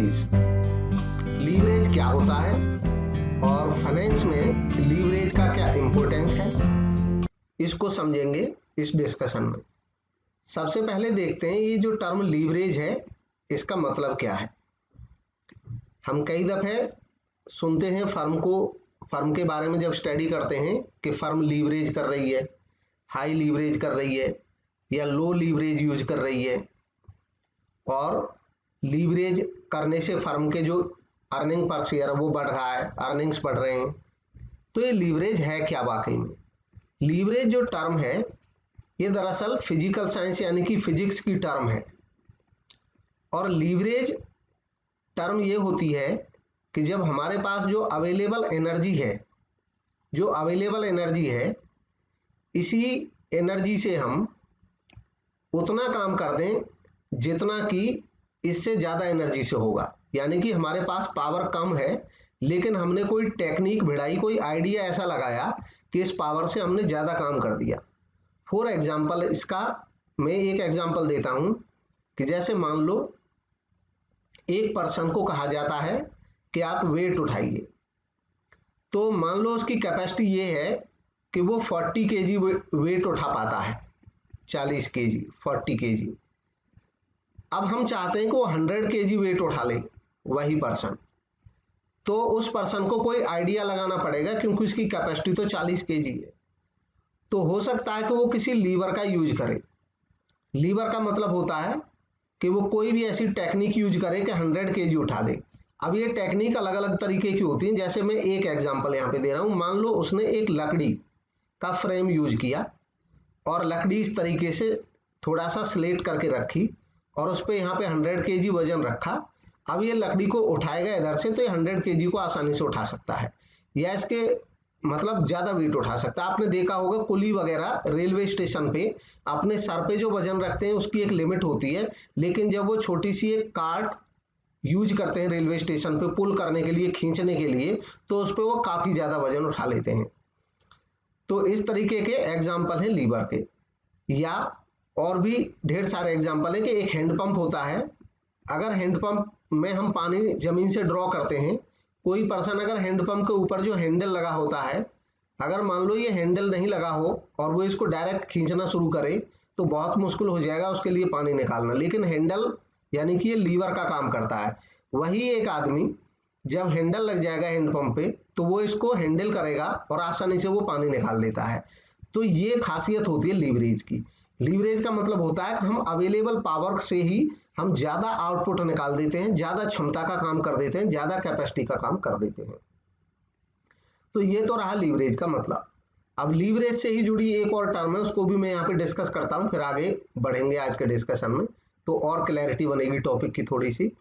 Leverage. Leverage क्या होता है और फाइनेंस में लीवरेज का क्या इंपॉर्टेंस है, इसको समझेंगे इस डिस्कशन में। सबसे पहले देखते हैं ये जो टर्म लीवरेज है इसका मतलब क्या है। हम कई दफे सुनते हैं फर्म के बारे में जब स्टडी करते हैं कि फर्म लीवरेज कर रही है, हाई लीवरेज कर रही है या लो लीवरेज यूज कर रही है, और लीवरेज करने से फर्म के जो अर्निंग पर शेयर वो बढ़ रहा है, अर्निंग्स बढ़ रहे हैं। तो ये लीवरेज है क्या वाकई में? लीवरेज जो टर्म है ये दरअसल फिजिकल साइंस यानी कि फिजिक्स की टर्म है। और लीवरेज टर्म ये होती है कि जब हमारे पास जो अवेलेबल एनर्जी है इसी एनर्जी से हम उतना काम कर दें जितना कि इससे ज़्यादा एनर्जी से होगा। यानी कि हमारे पास पावर कम है लेकिन हमने कोई टेक्निक भिड़ाई, कोई आइडिया ऐसा लगाया कि इस पावर से हमने ज़्यादा काम कर दिया। फॉर एग्जाम्पल इसका मैं एक एग्जाम्पल देता हूं कि जैसे मान लो एक पर्सन को कहा जाता है कि आप वेट उठाइए, तो मान लो उसकी कैपेसिटी ये है कि वो 40 केजी वेट उठा पाता है, 40 केजी 40 केजी। अब हम चाहते हैं कि वो 100 केजी वेट उठा ले वही पर्सन, तो उस पर्सन को कोई आइडिया लगाना पड़ेगा क्योंकि उसकी कैपेसिटी तो 40 केजी है। तो हो सकता है कि वो किसी लीवर का यूज करे। लीवर का मतलब होता है कि वो कोई भी ऐसी टेक्निक यूज करे कि 100 केजी उठा दे। अब ये टेक्निक अलग अलग तरीके की होती हैं। जैसे मैं एक एग्जांपल यहाँ पे दे रहा हूँ। मान लो उसने एक लकड़ी का फ्रेम यूज किया और लकड़ी इस तरीके से थोड़ा सा स्लेट करके रखी और उस पर यहाँ पे 100 केजी वजन रखा। अब ये लकड़ी को उठाएगा इधर से तो ये 100 केजी को आसानी से उठा सकता है या इसके मतलब ज्यादा वेट उठा सकता है। आपने देखा होगा कुली वगैरह रेलवे स्टेशन पे अपने सर पे जो वजन रखते हैं उसकी एक लिमिट होती है, लेकिन जब वो छोटी सी एक कार्ट यूज करते हैं रेलवे स्टेशन पे पुल करने के लिए, खींचने के लिए, तो उस पर वो काफी ज्यादा वजन उठा लेते हैं। तो इस तरीके के एग्जाम्पल है लीवर के। या और भी ढेर सारे एग्जाम्पल है कि एक हैंडपंप होता है। अगर हैंडपंप में हम पानी जमीन से ड्रॉ करते हैं, कोई पर्सन अगर हैंडपंप के ऊपर जो हैंडल लगा होता है, अगर मान लो ये हैंडल नहीं लगा हो और वो इसको डायरेक्ट खींचना शुरू करे तो बहुत मुश्किल हो जाएगा उसके लिए पानी निकालना। लेकिन हैंडल यानी कि ये लीवर का काम करता है। वही एक आदमी जब हैंडल लग जाएगा हैंडपंप पे तो वो इसको हैंडल करेगा और आसानी से वो पानी निकाल लेता है। तो ये खासियत होती है लीवरेज की। लीवरेज का मतलब होता है कि हम अवेलेबल पावर से ही हम ज्यादा आउटपुट निकाल देते हैं, ज्यादा क्षमता का काम कर देते हैं, ज्यादा कैपेसिटी का काम कर देते हैं। तो ये तो रहा लीवरेज का मतलब। अब लीवरेज से ही जुड़ी एक और टर्म है, उसको भी मैं यहाँ पे डिस्कस करता हूँ, फिर आगे बढ़ेंगे आज के डिस्कशन में तो और क्लैरिटी बनेगी टॉपिक की थोड़ी सी।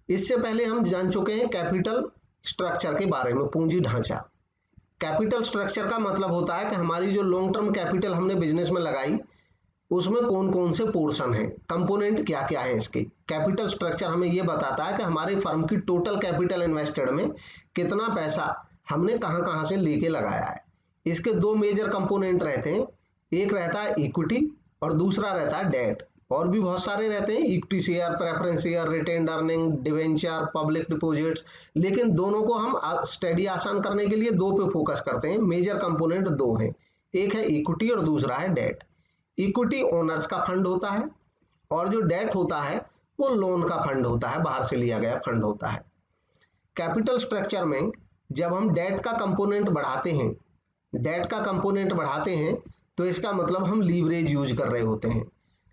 इससे पहले हम जान चुके हैं कैपिटल स्ट्रक्चर के बारे में, पूंजी ढांचा। कैपिटल स्ट्रक्चर का मतलब होता है कि हमारी जो लॉन्ग टर्म कैपिटल हमने बिजनेस में लगाई उसमें कौन कौन से पोर्शन है, कंपोनेंट क्या क्या है इसके। कैपिटल स्ट्रक्चर हमें यह बताता है कि हमारी फर्म की टोटल कैपिटल इन्वेस्टेड में कितना पैसा हमने कहां कहां से लेके लगाया है। इसके दो मेजर कंपोनेंट रहते हैं, एक रहता है इक्विटी और दूसरा रहता है डेट। और भी बहुत सारे रहते हैं, equity share, preference share, retained earning, debenture, public deposits, लेकिन दोनों को हम स्टडी आसान करने के लिए दो पे फोकस करते हैं। मेजर कंपोनेंट दो हैं, एक है इक्विटी और दूसरा है डेट। इक्विटी ओनर्स का फंड होता है और जो डेट होता है वो लोन का फंड होता है, बाहर से लिया गया फंड होता है। कैपिटल स्ट्रक्चर में जब हम डेट का कंपोनेंट बढ़ाते हैं तो इसका मतलब हम लीवरेज यूज कर रहे होते हैं।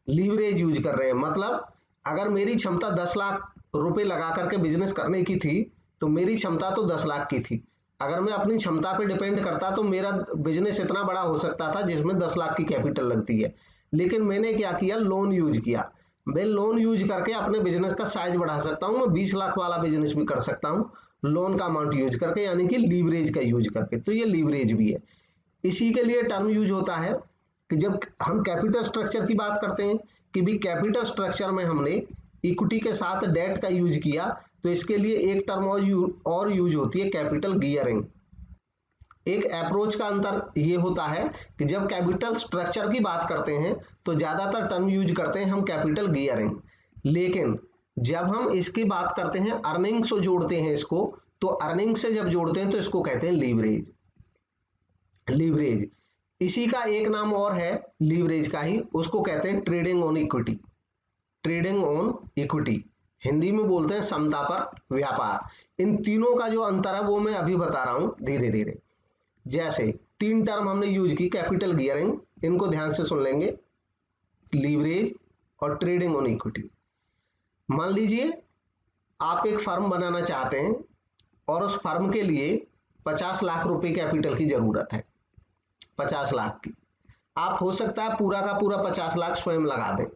लीवरेज यूज कर रहे हैं मतलब अगर मेरी क्षमता 10 लाख रुपए लगा करके बिजनेस करने की थी तो मेरी क्षमता तो 10 लाख की थी। अगर मैं अपनी क्षमता पे डिपेंड करता तो मेरा बिजनेस इतना बड़ा हो सकता था जिसमें 10 लाख की कैपिटल लगती है। लेकिन मैंने क्या किया, लोन यूज किया। मैं लोन यूज करके अपने बिजनेस का साइज बढ़ा सकता हूँ, मैं 20 लाख वाला बिजनेस भी कर सकता हूँ लोन का अमाउंट यूज करके, यानी कि लीवरेज का यूज करके। तो ये लीवरेज भी है। इसी के लिए टर्म यूज होता है कि जब हम कैपिटल स्ट्रक्चर की बात करते हैं कि भी कैपिटल स्ट्रक्चर में हमने इक्विटी के साथ डेट का यूज किया, तो इसके लिए एक टर्म और यूज होती है, कैपिटल गियरिंग। एक अप्रोच का अंतर ये होता है कि जब कैपिटल स्ट्रक्चर की बात करते हैं तो ज्यादातर टर्म यूज करते हैं हम कैपिटल गियरिंग, लेकिन जब हम इसकी बात करते हैं अर्निंग से जोड़ते हैं इसको, तो अर्निंग से जब जोड़ते हैं तो इसको कहते हैं लीवरेज। लीवरेज इसी का एक नाम और है लीवरेज का ही, उसको कहते हैं trading on equity. Trading on equity Hindi में बोलते हैं समता पर व्यापार। इन तीनों का जो अंतर है वो मैं अभी बता रहा हूं धीरे धीरे। जैसे 3 टर्म हमने यूज की, कैपिटल गियरिंग, इनको ध्यान से सुन लेंगे, लीवरेज और ट्रेडिंग ऑन इक्विटी। मान लीजिए आप एक फर्म बनाना चाहते हैं और उस फर्म के लिए 50 लाख रुपए कैपिटल की जरूरत है, 50 लाख की। आप हो सकता है पूरा का पूरा 50 लाख स्वयं लगा दें,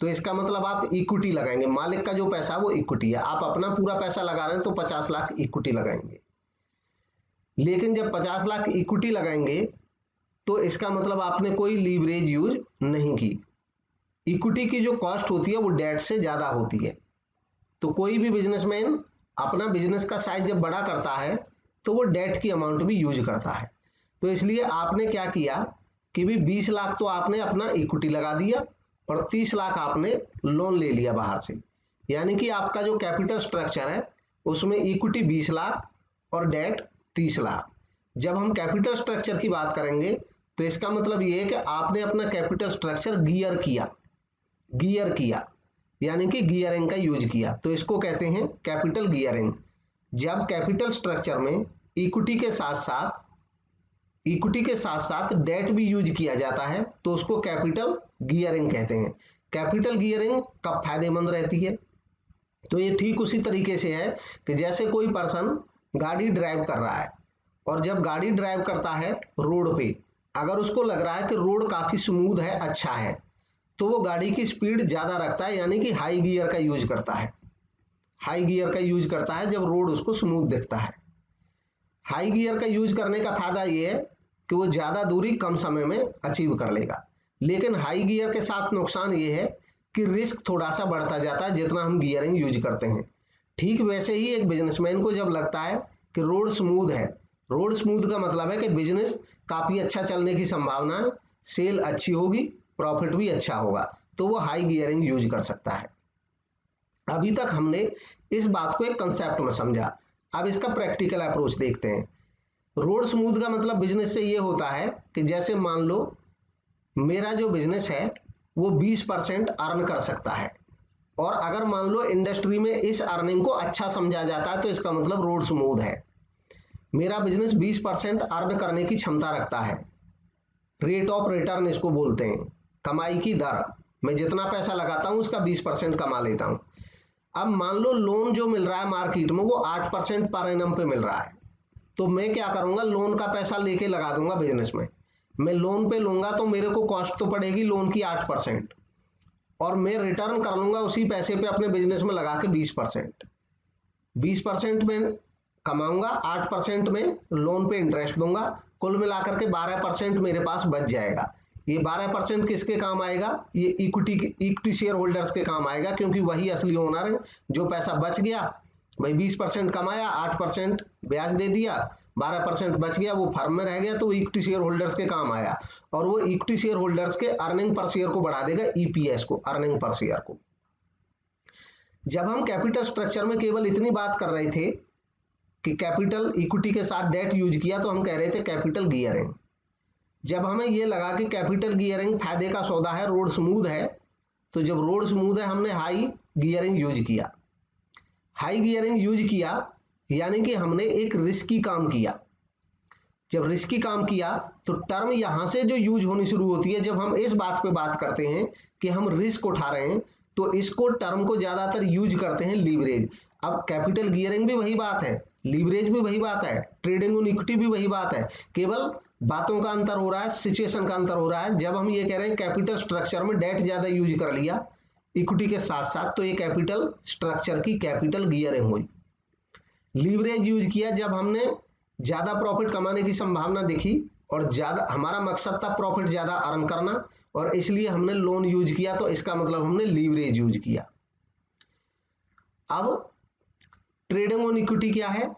तो इसका मतलब आप इक्विटी लगाएंगे। मालिक का जो पैसा वो इक्विटी है, आप अपना पूरा पैसा लगा रहे हैं तो 50 लाख इक्विटी लगाएंगे। लेकिन जब 50 लाख इक्विटी लगाएंगे तो इसका मतलब आपने कोई लीवरेज यूज नहीं की। इक्विटी की जो कॉस्ट होती है वो डेट से ज्यादा होती है। तो कोई भी बिजनेसमैन अपना बिजनेस का साइज जब बड़ा करता है तो वो डेट की अमाउंट भी यूज करता है। तो इसलिए आपने क्या किया कि भी 20 लाख तो आपने अपना इक्विटी लगा दिया और 30 लाख आपने लोन ले लिया बाहर से। यानी कि आपका जो कैपिटल स्ट्रक्चर है उसमें इक्विटी 20 लाख और डेट 30 लाख। जब हम कैपिटल स्ट्रक्चर की बात करेंगे तो इसका मतलब ये है कि आपने अपना कैपिटल स्ट्रक्चर गियर किया, यानी कि गियरिंग का यूज किया, तो इसको कहते हैं कैपिटल गियरिंग। जब कैपिटल स्ट्रक्चर में इक्विटी के साथ साथ डेट भी यूज किया जाता है तो उसको कैपिटल गियरिंग कहते हैं। कैपिटल गियरिंग कब फायदेमंद रहती है? तो ये ठीक उसी तरीके से है कि जैसे कोई पर्सन गाड़ी ड्राइव कर रहा है और जब गाड़ी ड्राइव करता है रोड पे, अगर उसको लग रहा है कि रोड काफी स्मूथ है, अच्छा है, तो वो गाड़ी की स्पीड ज्यादा रखता है, यानी कि हाई गियर का यूज करता है। हाई गियर का यूज करता है जब रोड उसको स्मूथ दिखता है। हाई गियर का यूज करने का फायदा ये है कि वो ज्यादा दूरी कम समय में अचीव कर लेगा। लेकिन हाई गियर के साथ नुकसान ये है कि रिस्क थोड़ा सा बढ़ता जाता है जितना हम गियरिंग यूज करते हैं। ठीक वैसे ही एक बिजनेसमैन को जब लगता है कि रोड स्मूथ है, रोड स्मूथ का मतलब है कि बिजनेस काफी अच्छा चलने की संभावना है, सेल अच्छी होगी, प्रॉफिट भी अच्छा होगा, तो वो हाई गियरिंग यूज कर सकता है। अभी तक हमने इस बात को एक कंसेप्ट में समझा, अब इसका प्रैक्टिकल अप्रोच देखते हैं। रोड स्मूथ का मतलब बिजनेस से ये होता है कि जैसे मान लो मेरा जो बिजनेस है वो 20% अर्न कर सकता है, और अगर मान लो इंडस्ट्री में इस अर्निंग को अच्छा समझा जाता है तो इसका मतलब रोड स्मूथ है। मेरा बिजनेस 20% अर्न करने की क्षमता रखता है, रेट ऑफ रिटर्न इसको बोलते हैं, कमाई की दर। मैं जितना पैसा लगाता हूं उसका 20% कमा लेता हूं। अब मान लो लोन जो मिल रहा है मार्केट में वो 8% पर एनम पे मिल रहा है, तो मैं क्या करूंगा, लोन का पैसा लेके लगा दूंगा बिजनेस में। मैं लोन पे लूंगा तो मेरे को कॉस्ट तो पड़ेगी लोन की 8%, और मैं रिटर्न कर लूंगा उसी पैसे पे अपने बिजनेस में लगा के 20%। 20% में कमाऊंगा, 8% में लोन पे इंटरेस्ट दूंगा, कुल मिलाकर के 12% मेरे पास बच जाएगा। ये 12% किसके काम आएगा? ये इक्विटी शेयर होल्डर्स के काम आएगा, क्योंकि वही असली ओनर है। जो पैसा बच गया, भाई 20% कमाया, 8% ब्याज दे दिया, 12% बच गया, वो फर्म में रह गया, तो इक्विटी शेयर होल्डर्स के काम आया, और वो इक्विटी शेयर होल्डर्स के अर्निंग पर शेयर को बढ़ा देगा, ईपीएस को, अर्निंग पर शेयर को। जब हम कैपिटल स्ट्रक्चर में केवल इतनी बात कर रहे थे कि कैपिटल इक्विटी के साथ डेट यूज किया, तो हम कह रहे थे कैपिटल गियरिंग। जब हमें ये लगा कि कैपिटल गियरिंग फायदे का सौदा है, रोड स्मूथ है, तो जब रोड स्मूथ है हमने हाई गियरिंग यूज किया। हाई गियरिंग यूज किया यानी कि हमने एक रिस्की काम किया। जब रिस्की काम किया तो टर्म यहां से जो यूज होनी शुरू होती है, जब हम इस बात पे बात करते हैं कि हम रिस्क उठा रहे हैं, तो इसको टर्म को ज्यादातर यूज करते हैं लीवरेज। अब कैपिटल गियरिंग भी वही बात है, लीवरेज भी वही बात है, ट्रेडिंग ऑन इक्विटी भी वही बात है, केवल बातों का अंतर हो रहा है, सिचुएशन का अंतर हो रहा है। जब हम ये कह रहे हैं कैपिटल स्ट्रक्चर में डेट ज्यादा यूज कर लिया इक्विटी के साथ साथ, तो ये कैपिटल स्ट्रक्चर की कैपिटल गियरिंग हुई। लीवरेज यूज किया जब हमने ज्यादा प्रॉफिट कमाने की संभावना देखी और ज्यादा हमारा मकसद था प्रॉफिट ज्यादा अर्न करना, और इसलिए हमने लोन यूज किया, तो इसका मतलब हमने लीवरेज यूज किया। अब ट्रेडिंग ऑन इक्विटी क्या है?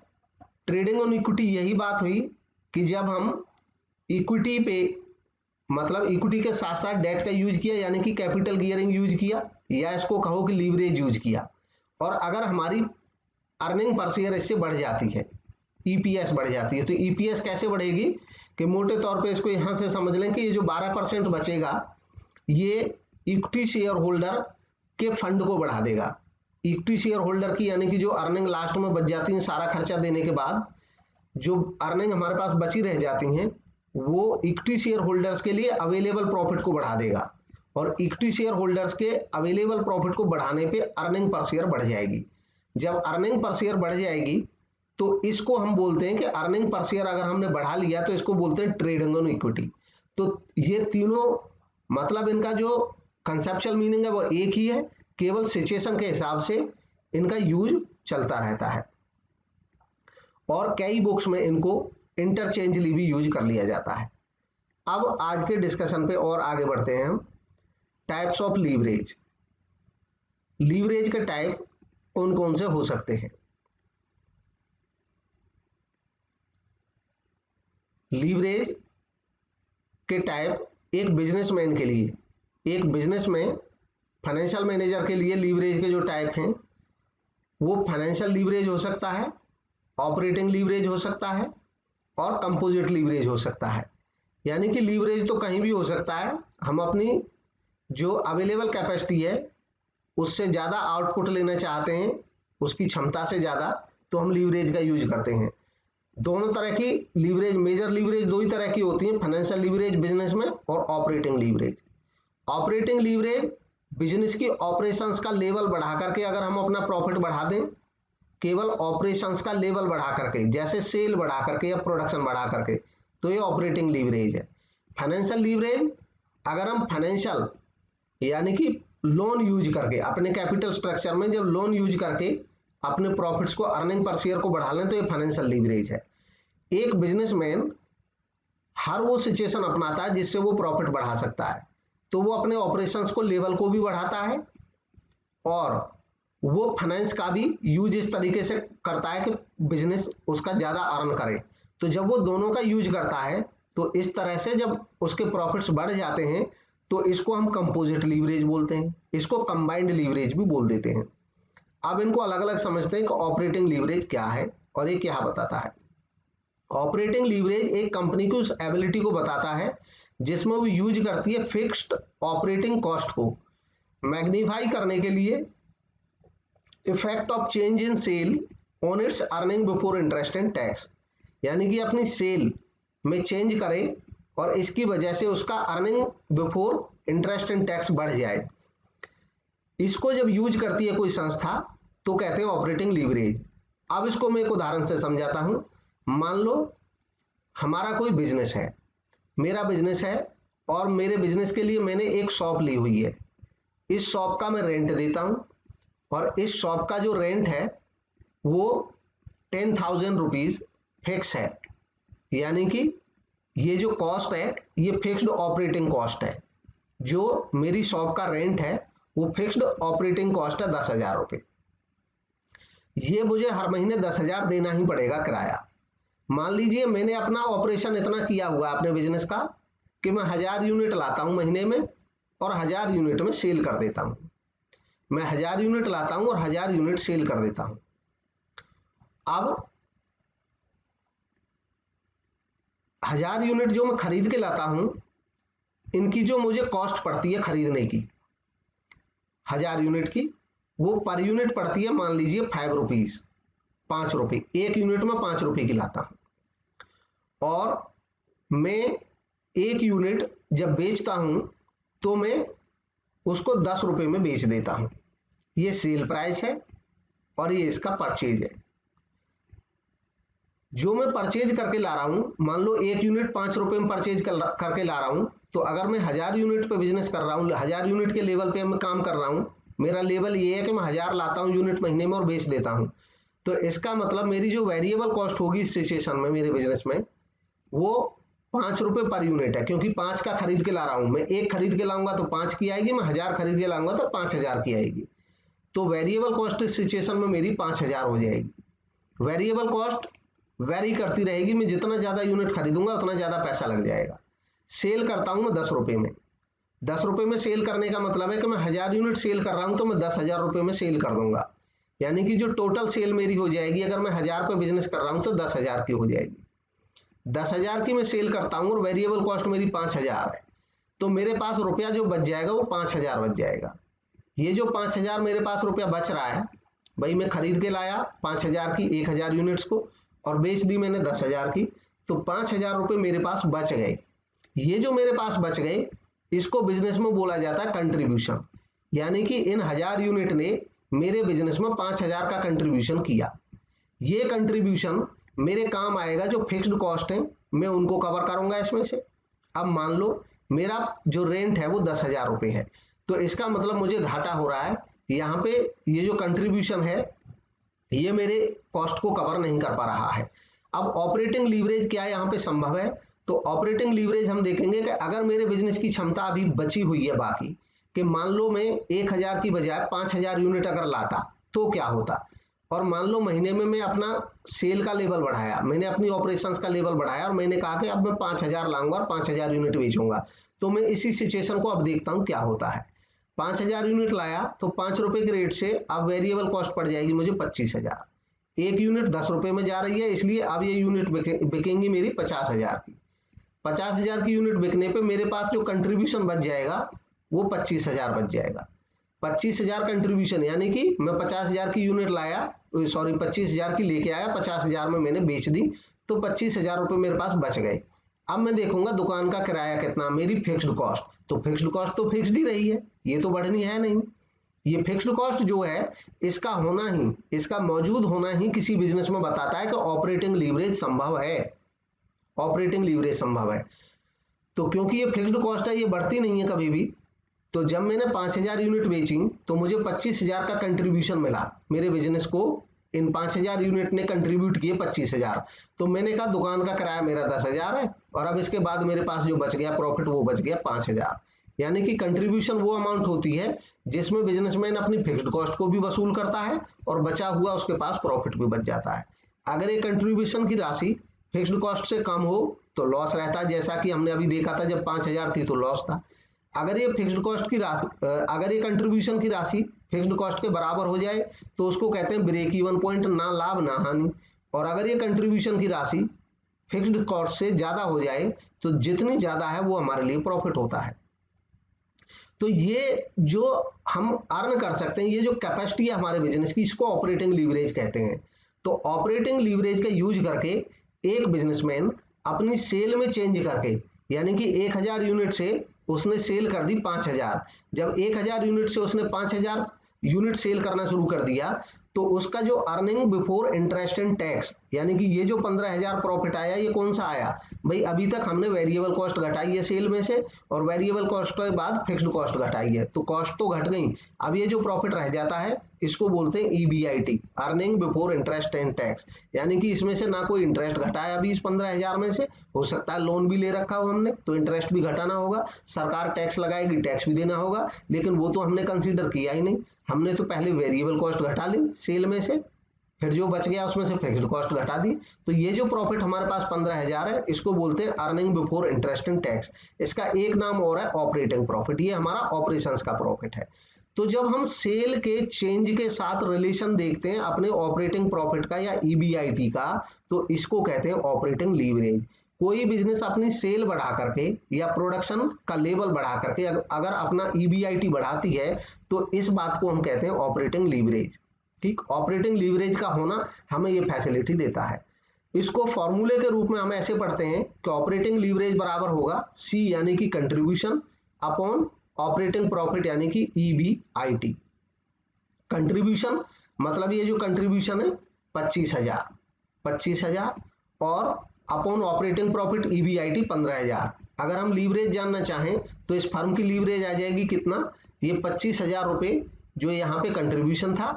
ट्रेडिंग ऑन इक्विटी यही बात हुई कि जब हम इक्विटी पे, मतलब इक्विटी के साथ साथ डेट का यूज किया, यानी कि कैपिटल गियरिंग यूज किया, या इसको कहो कि लीवरेज यूज किया, और अगर हमारी अर्निंग पर शेयर इससे बढ़ जाती है, ईपीएस बढ़ जाती है, तो ईपीएस कैसे बढ़ेगी कि मोटे तौर पे इसको यहां से समझ लें कि ये जो 12% बचेगा ये इक्विटी शेयर होल्डर के फंड को बढ़ा देगा। इक्विटी शेयर होल्डर की यानी कि जो अर्निंग लास्ट में बच जाती है सारा खर्चा देने के बाद जो अर्निंग हमारे पास बची रह जाती हैं वो इक्विटी शेयर होल्डर्स के लिए अवेलेबल प्रॉफिट को बढ़ा देगा, और इक्विटी शेयर होल्डर्स के अवेलेबल प्रॉफिट को बढ़ाने पे अर्निंग पर शेयर बढ़ जाएगी। जब अर्निंग पर शेयर बढ़ जाएगी तो इसको हम बोलते हैं कि अर्निंग पर शेयर अगर हमने बढ़ा लिया तो इसको बोलते हैं ट्रेडिंग ऑन इक्विटी। तो ये तीनों मतलब इनका जो कंसेप्चुअल मीनिंग है वो एक ही है, केवल सिचुएशन के हिसाब से इनका यूज चलता रहता है और कई बुक्स में इनको इंटरचेंजली भी यूज कर लिया जाता है। अब आज के डिस्कशन पे और आगे बढ़ते हैं हम। Types of leverage. लीवरेज के टाइप कौन कौन से हो सकते हैं? लीवरेज के टाइप एक बिजनेसमैन के लिए, एक बिजनेसमैन फाइनेंशियल मैनेजर के लिए लीवरेज के जो टाइप हैं वो फाइनेंशियल लीवरेज हो सकता है, ऑपरेटिंग लीवरेज हो सकता है और कंपोजिट लीवरेज हो सकता है। यानी कि लीवरेज तो कहीं भी हो सकता है, हम अपनी जो अवेलेबल कैपेसिटी है उससे ज़्यादा आउटपुट लेना चाहते हैं, उसकी क्षमता से ज़्यादा, तो हम लीवरेज का यूज करते हैं। दोनों तरह की लीवरेज, मेजर लीवरेज दो ही तरह की होती है, फाइनेंशियल लीवरेज बिजनेस में और operating leverage. Operating leverage business की ऑपरेशंस का लेवल बढ़ा करके अगर हम अपना प्रॉफिट बढ़ा दें, केवल ऑपरेशंस का लेवल बढ़ा करके, जैसे सेल बढ़ा करके या प्रोडक्शन बढ़ा करके, तो ये ऑपरेटिंग लीवरेज है। फाइनेंशियल लीवरेज अगर हम फाइनेंशियल यानी कि लोन यूज करके अपने कैपिटल स्ट्रक्चर में जब लोन यूज करके अपने प्रॉफिट्स को, अर्निंग पर शेयर को बढ़ा लें, तो ये फाइनेंशियल लीवरेज है। एक बिजनेसमैन हर वो सिचुएशन अपनाता है जिससे वो प्रॉफिट बढ़ा सकता है, तो वो अपने ऑपरेशंस को लेवल को भी बढ़ाता है और वो फाइनेंस का भी यूज इस तरीके से करता है कि बिजनेस उसका ज्यादा अर्न करे। तो जब वो दोनों का यूज करता है तो इस तरह से जब उसके प्रॉफिट्स बढ़ जाते हैं तो इसको हम कंपोजिट लीवरेज बोलते हैं, इसको कंबाइंड लीवरेज भी बोल देते हैं। अब इनको अलग अलग समझते हैं कि ऑपरेटिंग लीवरेज क्या है और ये क्या बताता है। ऑपरेटिंग लीवरेज एक कंपनी की उस एबिलिटी को बताता है जिसमें वो यूज करती है फिक्स्ड ऑपरेटिंग कॉस्ट को मैग्नीफाई करने के लिए effect of change in sale on its earning before interest and tax, यानी कि अपनी सेल में चेंज करे और इसकी वजह से उसका earning before interest and tax बढ़ जाए। इसको जब यूज करती है कोई संस्था तो कहते हैं ऑपरेटिंग लीवरेज। अब इसको मैं एक उदाहरण से समझाता हूं। मान लो हमारा कोई बिजनेस है, मेरा बिजनेस है और मेरे बिजनेस के लिए मैंने एक शॉप ली हुई है। इस शॉप का मैं रेंट देता हूं और इस शॉप का जो रेंट है वो 10,000 रुपीज फिक्स है, यानी कि ये जो कॉस्ट है ये फिक्स्ड ऑपरेटिंग कॉस्ट है। जो मेरी शॉप का रेंट है वो फिक्स्ड ऑपरेटिंग कॉस्ट है 10,000 रुपये। ये मुझे हर महीने 10,000 देना ही पड़ेगा किराया। मान लीजिए मैंने अपना ऑपरेशन इतना किया हुआ है अपने बिजनेस का कि मैं 1000 यूनिट लाता हूं महीने में और 1000 यूनिट में सेल कर देता हूं। मैं 1000 यूनिट लाता हूं और 1000 यूनिट सेल कर देता हूं। अब 1000 यूनिट जो मैं खरीद के लाता हूं, इनकी जो मुझे कॉस्ट पड़ती है खरीदने की 1000 यूनिट की, वो पर यूनिट पड़ती है मान लीजिए 5 रुपीज, 5 रुपये। एक यूनिट में 5 रुपये की लाता हूं और मैं एक यूनिट जब बेचता हूं तो मैं उसको 10 रुपये में बेच देता हूं। ये सेल प्राइस है और ये इसका परचेज है। जो मैं परचेज करके ला रहा हूं, मान लो एक यूनिट 5 रुपये में परचेज करके ला रहा हूं, तो अगर मैं 1000 यूनिट पे बिजनेस कर रहा हूं, 1000 यूनिट के लेवल पे मैं काम कर रहा हूं, मेरा लेवल ये है कि मैं 1000 लाता हूं यूनिट महीने में और बेच देता हूं, तो इसका मतलब मेरी जो वेरिएबल कॉस्ट होगी इस सिचुएशन में मेरे बिजनेस में वो 5 रुपये पर यूनिट है, क्योंकि 5 का खरीद के ला रहा हूं। मैं एक खरीद के लाऊंगा तो 5 की आएगी, मैं 1000 खरीद के लाऊंगा तो 5000 की आएगी। तो वेरिएबल कॉस्ट इस सिचुएशन में मेरी 5000 हो जाएगी। वेरिएबल कॉस्ट वेरी करती रहेगी, मैं जितना ज्यादा यूनिट खरीदूंगा उतना ज्यादा पैसा लग जाएगा। सेल करता हूं मैं 10 रुपये में। 10 रुपये में सेल करने का मतलब है कि मैं 1000 यूनिट सेल कर रहा हूं तो मैं 10,000 रुपये में सेल कर दूंगा, यानी कि जो टोटल सेल मेरी हो जाएगी, अगर मैं 1000 पे बिजनेस कर रहा हूं तो 10,000 की हो जाएगी। 10,000 की मैं सेल करता हूं और वेरिएबल कॉस्ट मेरी 5,000 है, तो मेरे पास रुपया जो बच जाएगा वो 5,000 बच जाएगा। ये जो 5,000 मेरे पास रुपया बच रहा है, भाई मैं खरीद के लाया 5,000 की 1,000 यूनिट्स को और बेच दी मैंने 10,000 की, तो 5,000 रुपये मेरे पास बच गए। ये जो मेरे पास बच गए इसको बिजनेस में बोला जाता है कंट्रीब्यूशन, यानी कि इन 1000 यूनिट ने मेरे बिजनेस में 5,000 का कंट्रीब्यूशन किया। ये कंट्रीब्यूशन मेरे काम आएगा, जो फिक्स्ड कॉस्ट है मैं उनको कवर करूंगा इसमें से। अब मान लो मेरा जो रेंट है वो 10,000 रुपये है, तो इसका मतलब मुझे घाटा हो रहा है। यहाँ पे ये जो कंट्रीब्यूशन है ये मेरे कॉस्ट को कवर नहीं कर पा रहा है। अब ऑपरेटिंग लीवरेज क्या यहाँ पे संभव है, तो ऑपरेटिंग लीवरेज हम देखेंगे कि अगर मेरे बिजनेस की क्षमता अभी बची हुई है बाकी, कि मान लो मैं 1,000 की बजाय 5,000 यूनिट अगर लाता तो क्या होता, और मान लो महीने में मैं अपना सेल का लेवल बढ़ाया, मैंने अपनी ऑपरेशंस का लेवल बढ़ाया और मैंने कहा कि अब मैं 5,000 लाऊंगा और 5,000 यूनिट बेचूंगा, तो मैं इसी सिचुएशन को अब देखता हूं क्या होता है। 5,000 यूनिट लाया तो 5 रुपए के रेट से अब वेरिएबल कॉस्ट पड़ जाएगी मुझे 25,000। एक यूनिट 10 रुपए में जा रही है, इसलिए अब ये यूनिट बिकेंगी मेरी 50,000 की। 50,000 की यूनिट बिकने पे मेरे पास जो कंट्रीब्यूशन बच जाएगा वो 25,000 बच जाएगा। 25,000 कंट्रीब्यूशन, यानी कि मैं 50,000 की यूनिट लाया, सॉरी 25,000 की लेके आया, 50,000 में मैंने बेच दी, तो 25,000 रुपये मेरे पास बच गए। अब मैं देखूंगा दुकान का किराया कितना, मेरी फिक्स्ड कॉस्ट, तो फिक्स्ड कॉस्ट तो फिक्स्ड ही रही है, ये तो बढ़नी है नहीं। ये फिक्स्ड कॉस्ट जो है इसका होना ही, इसका मौजूद होना ही किसी बिजनेस में बताता है कि ऑपरेटिंग लीवरेज संभव है, ऑपरेटिंग लीवरेज संभव है। तो क्योंकि ये फिक्स्ड कॉस्ट है, ये बढ़ती नहीं है कभी भी, तो जब मैंने 5,000 यूनिट बेची तो मुझे 25,000 का कंट्रीब्यूशन मिला मेरे बिजनेस को। इन 5,000 यूनिट ने कंट्रीब्यूट किए 25,000, तो मैंने कहा दुकान का किराया मेरा 10,000 है और अब इसके बाद मेरे पास जो बच गया प्रॉफिट वो बच गया 5,000। यानी कि कंट्रीब्यूशन वो अमाउंट होती है जिसमें बिजनेसमैन अपनी फिक्स्ड कॉस्ट को भी वसूल करता है और बचा हुआ उसके पास प्रॉफिट भी बच जाता है। अगर ये कंट्रीब्यूशन की राशि फिक्स्ड कॉस्ट से कम हो तो लॉस रहता है, जैसा कि हमने अभी देखा था जब 5,000 थी तो लॉस था। अगर ये फिक्स्ड कॉस्ट की राशि, अगर ये कंट्रीब्यूशन की राशि फिक्स्ड कॉस्ट के बराबर हो जाए तो उसको कहते हैं ब्रेक इवन पॉइंट, ना लाभ ना हानि। और अगर ये कंट्रीब्यूशन की राशि फिक्स्ड कॉस्ट से ज्यादा हो जाए तो जितनी ज्यादा है वो हमारे लिए प्रॉफिट होता है। तो ये जो हम अर्न कर सकते हैं, ये जो कैपेसिटी है हमारे बिजनेस की, इसको ऑपरेटिंग लीवरेज कहते हैं। तो ऑपरेटिंग लीवरेज का यूज करके एक बिजनेसमैन अपनी सेल में चेंज करके, यानी कि 1,000 यूनिट से उसने सेल कर दी 5,000, जब 1,000 यूनिट से उसने 5,000 यूनिट सेल करना शुरू कर दिया तो उसका जो earning before interest and tax, यानी कि ये जो 15,000 प्रॉफिट आया ये कौन सा आया भाई, अभी तक हमने वेरिएबल कॉस्ट घटाई है सेल में से और वेरिएबल कॉस्ट के बाद फिक्स्ड कॉस्ट घटाई है, तो कॉस्ट तो घट गई। अब ये जो प्रॉफिट रह जाता है इसको बोलते हैं EBIT, earning before interest and tax, यानी कि इसमें से ना कोई इंटरेस्ट घटा है अभी इस 15,000 में से, हो सकता है लोन भी ले रखा हो हमने तो इंटरेस्ट भी घटाना होगा, सरकार टैक्स लगाएगी टैक्स भी देना होगा, लेकिन वो तो हमने कंसीडर किया ही नहीं। हमने तो पहले वेरिएबल कॉस्ट घटा ली सेल में से, फिर जो बच गया उसमें से फिक्स्ड कॉस्ट घटा दी, तो ये जो प्रॉफिट हमारे पास 15,000 है इसको बोलते हैं earning before interest and tax. इसका एक नाम और है ऑपरेटिंग प्रॉफिट, ये हमारा ऑपरेशंस का प्रॉफिट है। तो जब हम सेल के चेंज के साथ रिलेशन देखते हैं अपने ऑपरेटिंग प्रॉफिट का या EBIT का, तो इसको कहते हैं ऑपरेटिंग लीवरेज। कोई बिजनेस अपनी सेल बढ़ा करके या प्रोडक्शन का लेवल बढ़ा करके अगर अपना EBIT बढ़ाती है तो इस बात को हम कहते हैं ऑपरेटिंग लीवरेज। ठीक, ऑपरेटिंग लीवरेज का होना हमें ये फैसिलिटी देता है। इसको फॉर्मूले के रूप में हम ऐसे पढ़ते हैं कि ऑपरेटिंग लीवरेज बराबर होगा C यानी कि कंट्रीब्यूशन अपॉन ऑपरेटिंग प्रॉफिट यानी कि EBIT। कंट्रीब्यूशन मतलब ये जो कंट्रीब्यूशन है 25,000 और अपॉन ऑपरेटिंग प्रॉफिट EBIT 15,000। अगर हम लीवरेज जानना चाहें तो इस फर्म की लीवरेज आ जाएगी कितना, ये 25,000 रुपए जो यहाँ पे कंट्रीब्यूशन था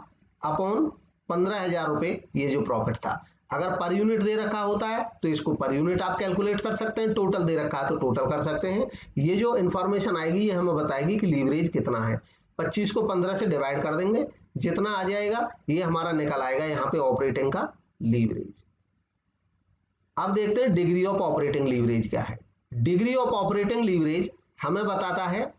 अपॉन 15,000 रुपए ये जो प्रॉफिट था। अगर पर यूनिट दे रखा होता है तो इसको पर यूनिट आप कैलकुलेट कर सकते हैं, टोटल दे रखा है तो टोटल कर सकते हैं। ये जो इंफॉर्मेशन आएगी ये हमें बताएगी कि लीवरेज कितना है। 25 को 15 से डिवाइड कर देंगे, जितना आ जाएगा ये हमारा निकल आएगा यहाँ पे ऑपरेटिंग का लीवरेज। अब देखते हैं डिग्री ऑफ ऑपरेटिंग लीवरेज क्या है। डिग्री ऑफ ऑपरेटिंग लीवरेज हमें बताता है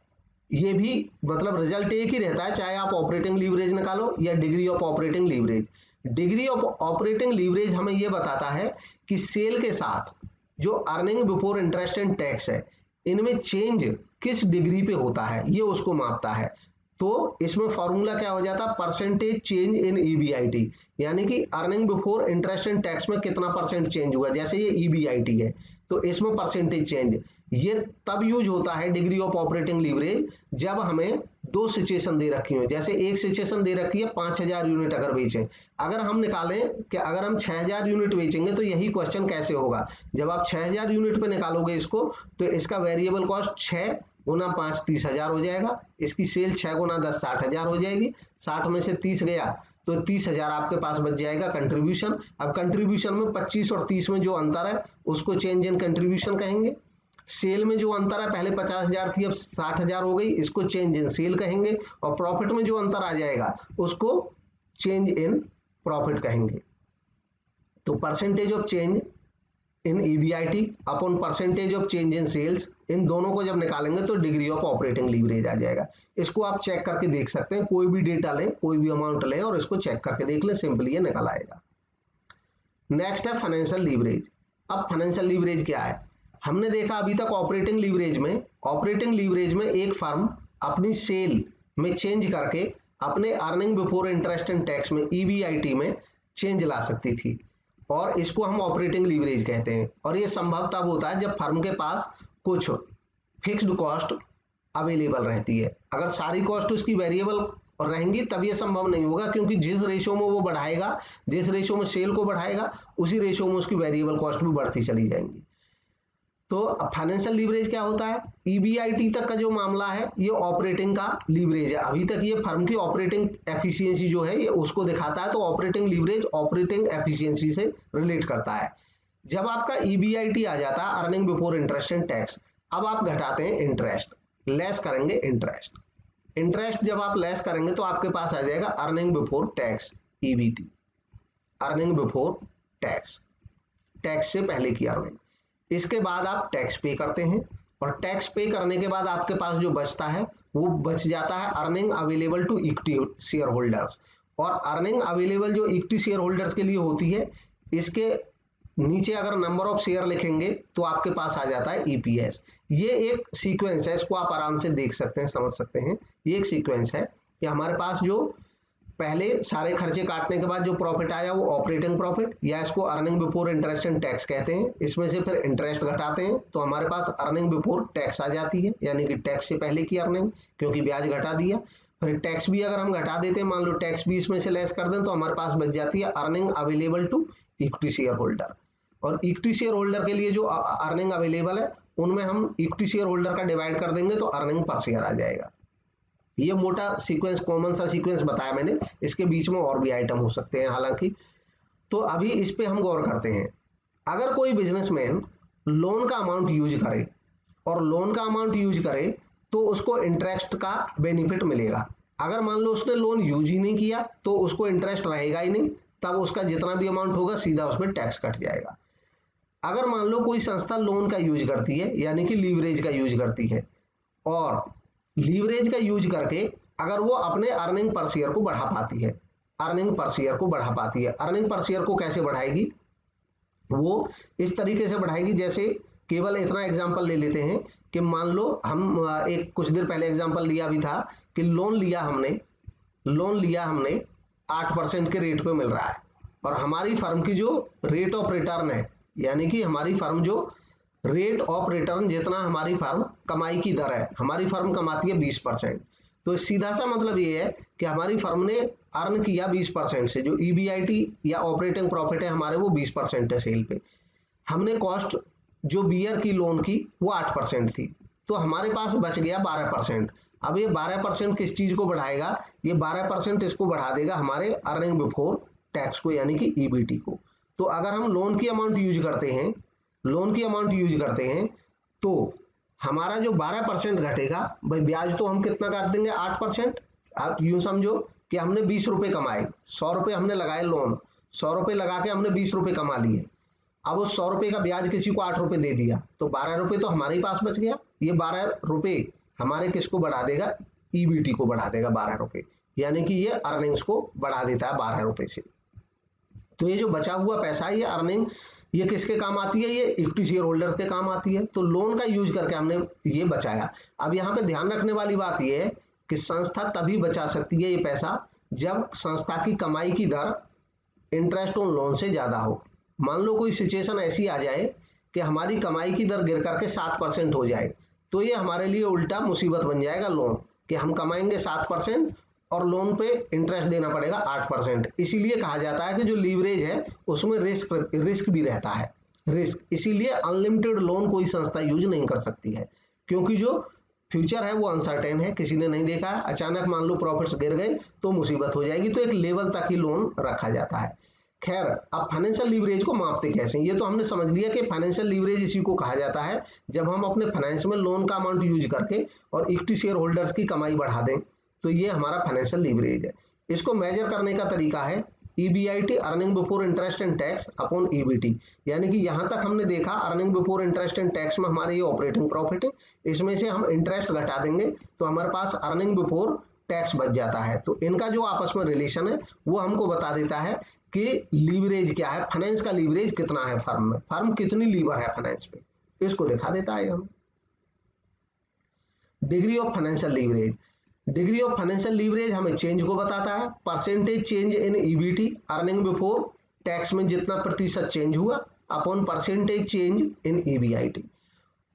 ये भी मतलब रिजल्ट एक ही रहता है, चाहे आप ऑपरेटिंग लीवरेज निकालो या degree of operating leverage. Degree of operating leverage हमें ये बताता है कि सेल के साथ जो earning before interest and tax है, इनमें चेंज किस डिग्री पे होता है, ये उसको मापता है। तो इसमें फॉर्मूला क्या हो जाता है, परसेंटेज चेंज इन ईबीआईटी, यानी कि earning before interest and tax में कितना परसेंट चेंज हुआ। जैसे ये ईबीआईटी है तो इसमें परसेंटेज चेंज, ये तब यूज होता है डिग्री ऑफ ऑपरेटिंग लीवरेज जब हमें दो सिचुएशन दे रखी हो। जैसे एक सिचुएशन दे रखी है 5000 यूनिट अगर बेचें, अगर हम निकालें कि अगर हम 6000 यूनिट बेचेंगे तो यही क्वेश्चन कैसे होगा। जब आप 6000 यूनिट पे निकालोगे इसको, तो इसका वेरिएबल कॉस्ट 6 गुना 5 30,000 हो जाएगा। इसकी सेल 6 गुना 10 60,000 हो जाएगी। 60 में से 30 गया तो 30,000 आपके पास बच जाएगा कंट्रीब्यूशन। अब कंट्रीब्यूशन में 25 और 30 में जो अंतर है उसको चेंज इन कंट्रीब्यूशन कहेंगे। सेल में जो अंतर है, पहले 50,000 थी अब 60,000 हो गई, इसको चेंज इन सेल कहेंगे। और प्रॉफिट में जो अंतर आ जाएगा उसको चेंज इन प्रॉफिट कहेंगे। तो percentage of change in EBIT upon percentage of change in sales, इन दोनों को जब निकालेंगे तो डिग्री ऑफ ऑपरेटिंग लीवरेज आ जाएगा। इसको आप चेक करके देख सकते हैं, कोई भी डेटा लें, कोई भी अमाउंट लें और इसको चेक करके देख लें, सिंपली ये निकल आएगा। नेक्स्ट है फाइनेंशियल लीवरेज। अब फाइनेंशियल लीवरेज क्या है, हमने देखा अभी तक ऑपरेटिंग लीवरेज में एक फर्म अपनी सेल में चेंज करके अपने earning before interest and tax में ईबीआईटी में चेंज ला सकती थी, और इसको हम ऑपरेटिंग लीवरेज कहते हैं। और ये संभव तब होता है जब फर्म के पास कुछ फिक्स्ड कॉस्ट अवेलेबल रहती है। अगर सारी कॉस्ट उसकी वेरिएबल रहेंगी तब ये संभव नहीं होगा, क्योंकि जिस रेशो में वो बढ़ाएगा, जिस रेशो में सेल को बढ़ाएगा, उसी रेशो में उसकी वेरिएबल कॉस्ट भी बढ़ती चली जाएंगी। तो फाइनेंशियल लीवरेज क्या होता है, ईबीआईटी तक का जो मामला है ये ऑपरेटिंग का लीवरेज है। अभी तक ये फर्म की ऑपरेटिंग एफिशिएंसी जो है ये उसको दिखाता है, तो ऑपरेटिंग लीवरेज ऑपरेटिंग एफिशिएंसी से रिलेट करता है। जब आपका ईबीआईटी आ जाता है earning before interest and tax, अब आप घटाते हैं इंटरेस्ट, लेस करेंगे इंटरेस्ट जब आप लेस करेंगे तो आपके पास आ जाएगा earning before tax EBT, earning before tax, tax से पहले की अर्निंग। इसके बाद आप टैक्स पे करते हैं, और टैक्स पे करने के बाद आपके पास जो बचता है वो बच जाता है earning available to equity share holders. और अर्निंग अवेलेबल जो इक्विटी शेयर होल्डर्स के लिए होती है, इसके नीचे अगर नंबर ऑफ शेयर लिखेंगे तो आपके पास आ जाता है ईपीएस। ये एक सीक्वेंस है, इसको आप आराम से देख सकते हैं, समझ सकते हैं। ये एक सीक्वेंस है कि हमारे पास जो पहले सारे खर्चे काटने के बाद जो प्रॉफिट आया वो ऑपरेटिंग प्रॉफिट, या इसको earning before interest and tax कहते हैं। इसमें से फिर इंटरेस्ट घटाते हैं तो हमारे पास अर्निंग बिफोर टैक्स आ जाती है, यानी कि टैक्स से पहले की अर्निंग, क्योंकि ब्याज घटा दिया। फिर टैक्स भी अगर हम घटा देते हैं, मान लो टैक्स भी इसमें से लेस कर दें, तो हमारे पास बच जाती है earning available to equity share holder. और इक्विटी शेयर होल्डर के लिए जो अर्निंग अवेलेबल है उनमें हम इक्विटी शेयर होल्डर का डिवाइड कर देंगे तो अर्निंग पर शेयर आ जाएगा। ये मोटा सीक्वेंस, कॉमन सा सीक्वेंस बताया मैंने, इसके बीच में और भी आइटम हो सकते हैं हालांकि। तो अभी इस पे हम गौर करते हैं। अगर कोई बिजनेसमैन लोन का अमाउंट यूज करे, और लोन का अमाउंट यूज करे तो उसको इंटरेस्ट का बेनिफिट मिलेगा। अगर मान लो उसने लोन यूज ही नहीं किया तो उसको इंटरेस्ट रहेगा ही नहीं, तब उसका जितना भी अमाउंट होगा सीधा उसमें टैक्स कट जाएगा। अगर मान लो कोई संस्था लोन का यूज करती है, यानी कि लीवरेज का यूज करती है, और लीवरेज का यूज करके अगर वो अपने अर्निंग पर शेयर को बढ़ा पाती है, अर्निंग पर शेयर को कैसे बढ़ाएगी, वो इस तरीके से बढ़ाएगी। जैसे केवल इतना एग्जांपल ले लेते हैं कि मान लो हम एक कुछ देर पहले एग्जांपल लिया भी था कि लोन लिया हमने 8% के रेट पे मिल रहा है, और हमारी फर्म की जो रेट ऑफ रिटर्न है, यानी कि हमारी फर्म जो रेट ऑफ रिटर्न जितना हमारी फर्म कमाई की दर है, हमारी फर्म कमाती है 20%। तो सीधा सा मतलब ये है कि हमारी फर्म ने अर्न किया 20% से, जो ईबीआईटी या ऑपरेटिंग प्रॉफिट है हमारे वो 20% है सेल पे। हमने कॉस्ट जो बियर की लोन की वो 8% थी, तो हमारे पास बच गया 12%। अब ये 12% किस चीज को बढ़ाएगा, ये 12% इसको बढ़ा देगा हमारे अर्निंग बिफोर टैक्स को, यानी कि ईबीटी को। तो अगर हम लोन की अमाउंट यूज करते हैं तो हमारा जो 12% घटेगा, भाई ब्याज तो हम कितना काट देंगे 8%। आप यूं समझो कि हमने 20 रुपए कमाए, 100 रुपए हमने लगाए लोन, 100 रुपए लगा के हमने 20 रुपए कमा लिए। अब उस 100 रुपए का ब्याज किसी को 8 रुपए दे दिया तो 12 रुपए तो हमारे पास बच गया। ये 12 रुपए हमारे किसको बढ़ा देगा, ईबीटी को बढ़ा देगा 12 रुपए, यानी कि ये अर्निंग्स को बढ़ा देता है 12 रुपए से। तो ये जो बचा हुआ पैसा है, ये अर्निंग, ये किसके काम आती है, ये इक्विटी शेयर होल्डर्स के काम आती है। तो लोन का यूज करके हमने ये बचाया। अब यहाँ पे ध्यान रखने वाली बात ये है कि संस्था तभी बचा सकती है ये पैसा जब संस्था की कमाई की दर इंटरेस्ट ऑन लोन से ज्यादा हो। मान लो कोई सिचुएशन ऐसी आ जाए कि हमारी कमाई की दर गिर करके 7% हो जाए, तो ये हमारे लिए उल्टा मुसीबत बन जाएगा लोन, कि हम कमाएंगे 7% और लोन पे इंटरेस्ट देना पड़ेगा 8%। इसीलिए कहा जाता है कि जो लीवरेज है उसमें रिस्क भी रहता है, रिस्क। इसीलिए अनलिमिटेड लोन कोई संस्था यूज नहीं कर सकती है, क्योंकि जो फ्यूचर है वो अनसर्टेन है, किसी ने नहीं देखा है। अचानक मान लो प्रॉफिट्स गिर गए तो मुसीबत हो जाएगी। तो एक लेवल तक ही लोन रखा जाता है। खैर, अब फाइनेंशियल लीवरेज को मापते कैसे, ये तो हमने समझ लिया कि फाइनेंशियल लीवरेज इसी को कहा जाता है जब हम अपने फाइनेंस में लोन का अमाउंट यूज करके और इक्विटी शेयर होल्डर्स की कमाई बढ़ा दें, तो ये हमारा फाइनेंशियल लीवरेज है। इसको मेजर करने का तरीका है EBIT, earning before interest and tax upon EBT। यानी कि यहां तक हमने देखा earning before interest and tax में हमारे ये ऑपरेटिंग प्रॉफिट है, इसमें से हम इंटरेस्ट घटा देंगे तो हमारे पास अर्निंग बिफोर टैक्स बच जाता है। तो इनका जो आपस में रिलेशन है वो हमको बता देता है कि लीवरेज क्या है, फाइनेंस का लीवरेज कितना है फर्म में, फर्म कितनी लीवर है फाइनेंस पे, इसको दिखा देता है हमें। Degree of financial leverage, degree of financial leverage हमें चेंज को बताता है, percentage change in EBT, earning before tax में जितना प्रतिशत चेंज हुआ upon percentage change in EBIT।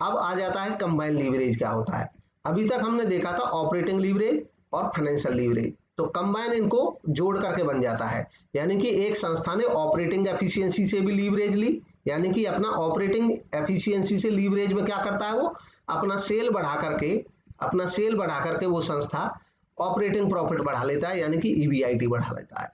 अब आ जाता है कंबाइंड लीवरेज क्या होता है। अभी तक हमने देखा था ऑपरेटिंग लीवरेज और फाइनेंशियल लीवरेज, तो कंबाइन इनको जोड़ करके बन जाता है। यानी कि एक संस्था ने ऑपरेटिंग एफिशिएंसी से भी लीवरेज ली, यानी कि अपना ऑपरेटिंग एफिशिएंसी से लीवरेज में क्या करता है, वो अपना सेल बढ़ा करके वो संस्था ऑपरेटिंग प्रॉफिट बढ़ा लेता है, यानी कि EBIT बढ़ा लेता है।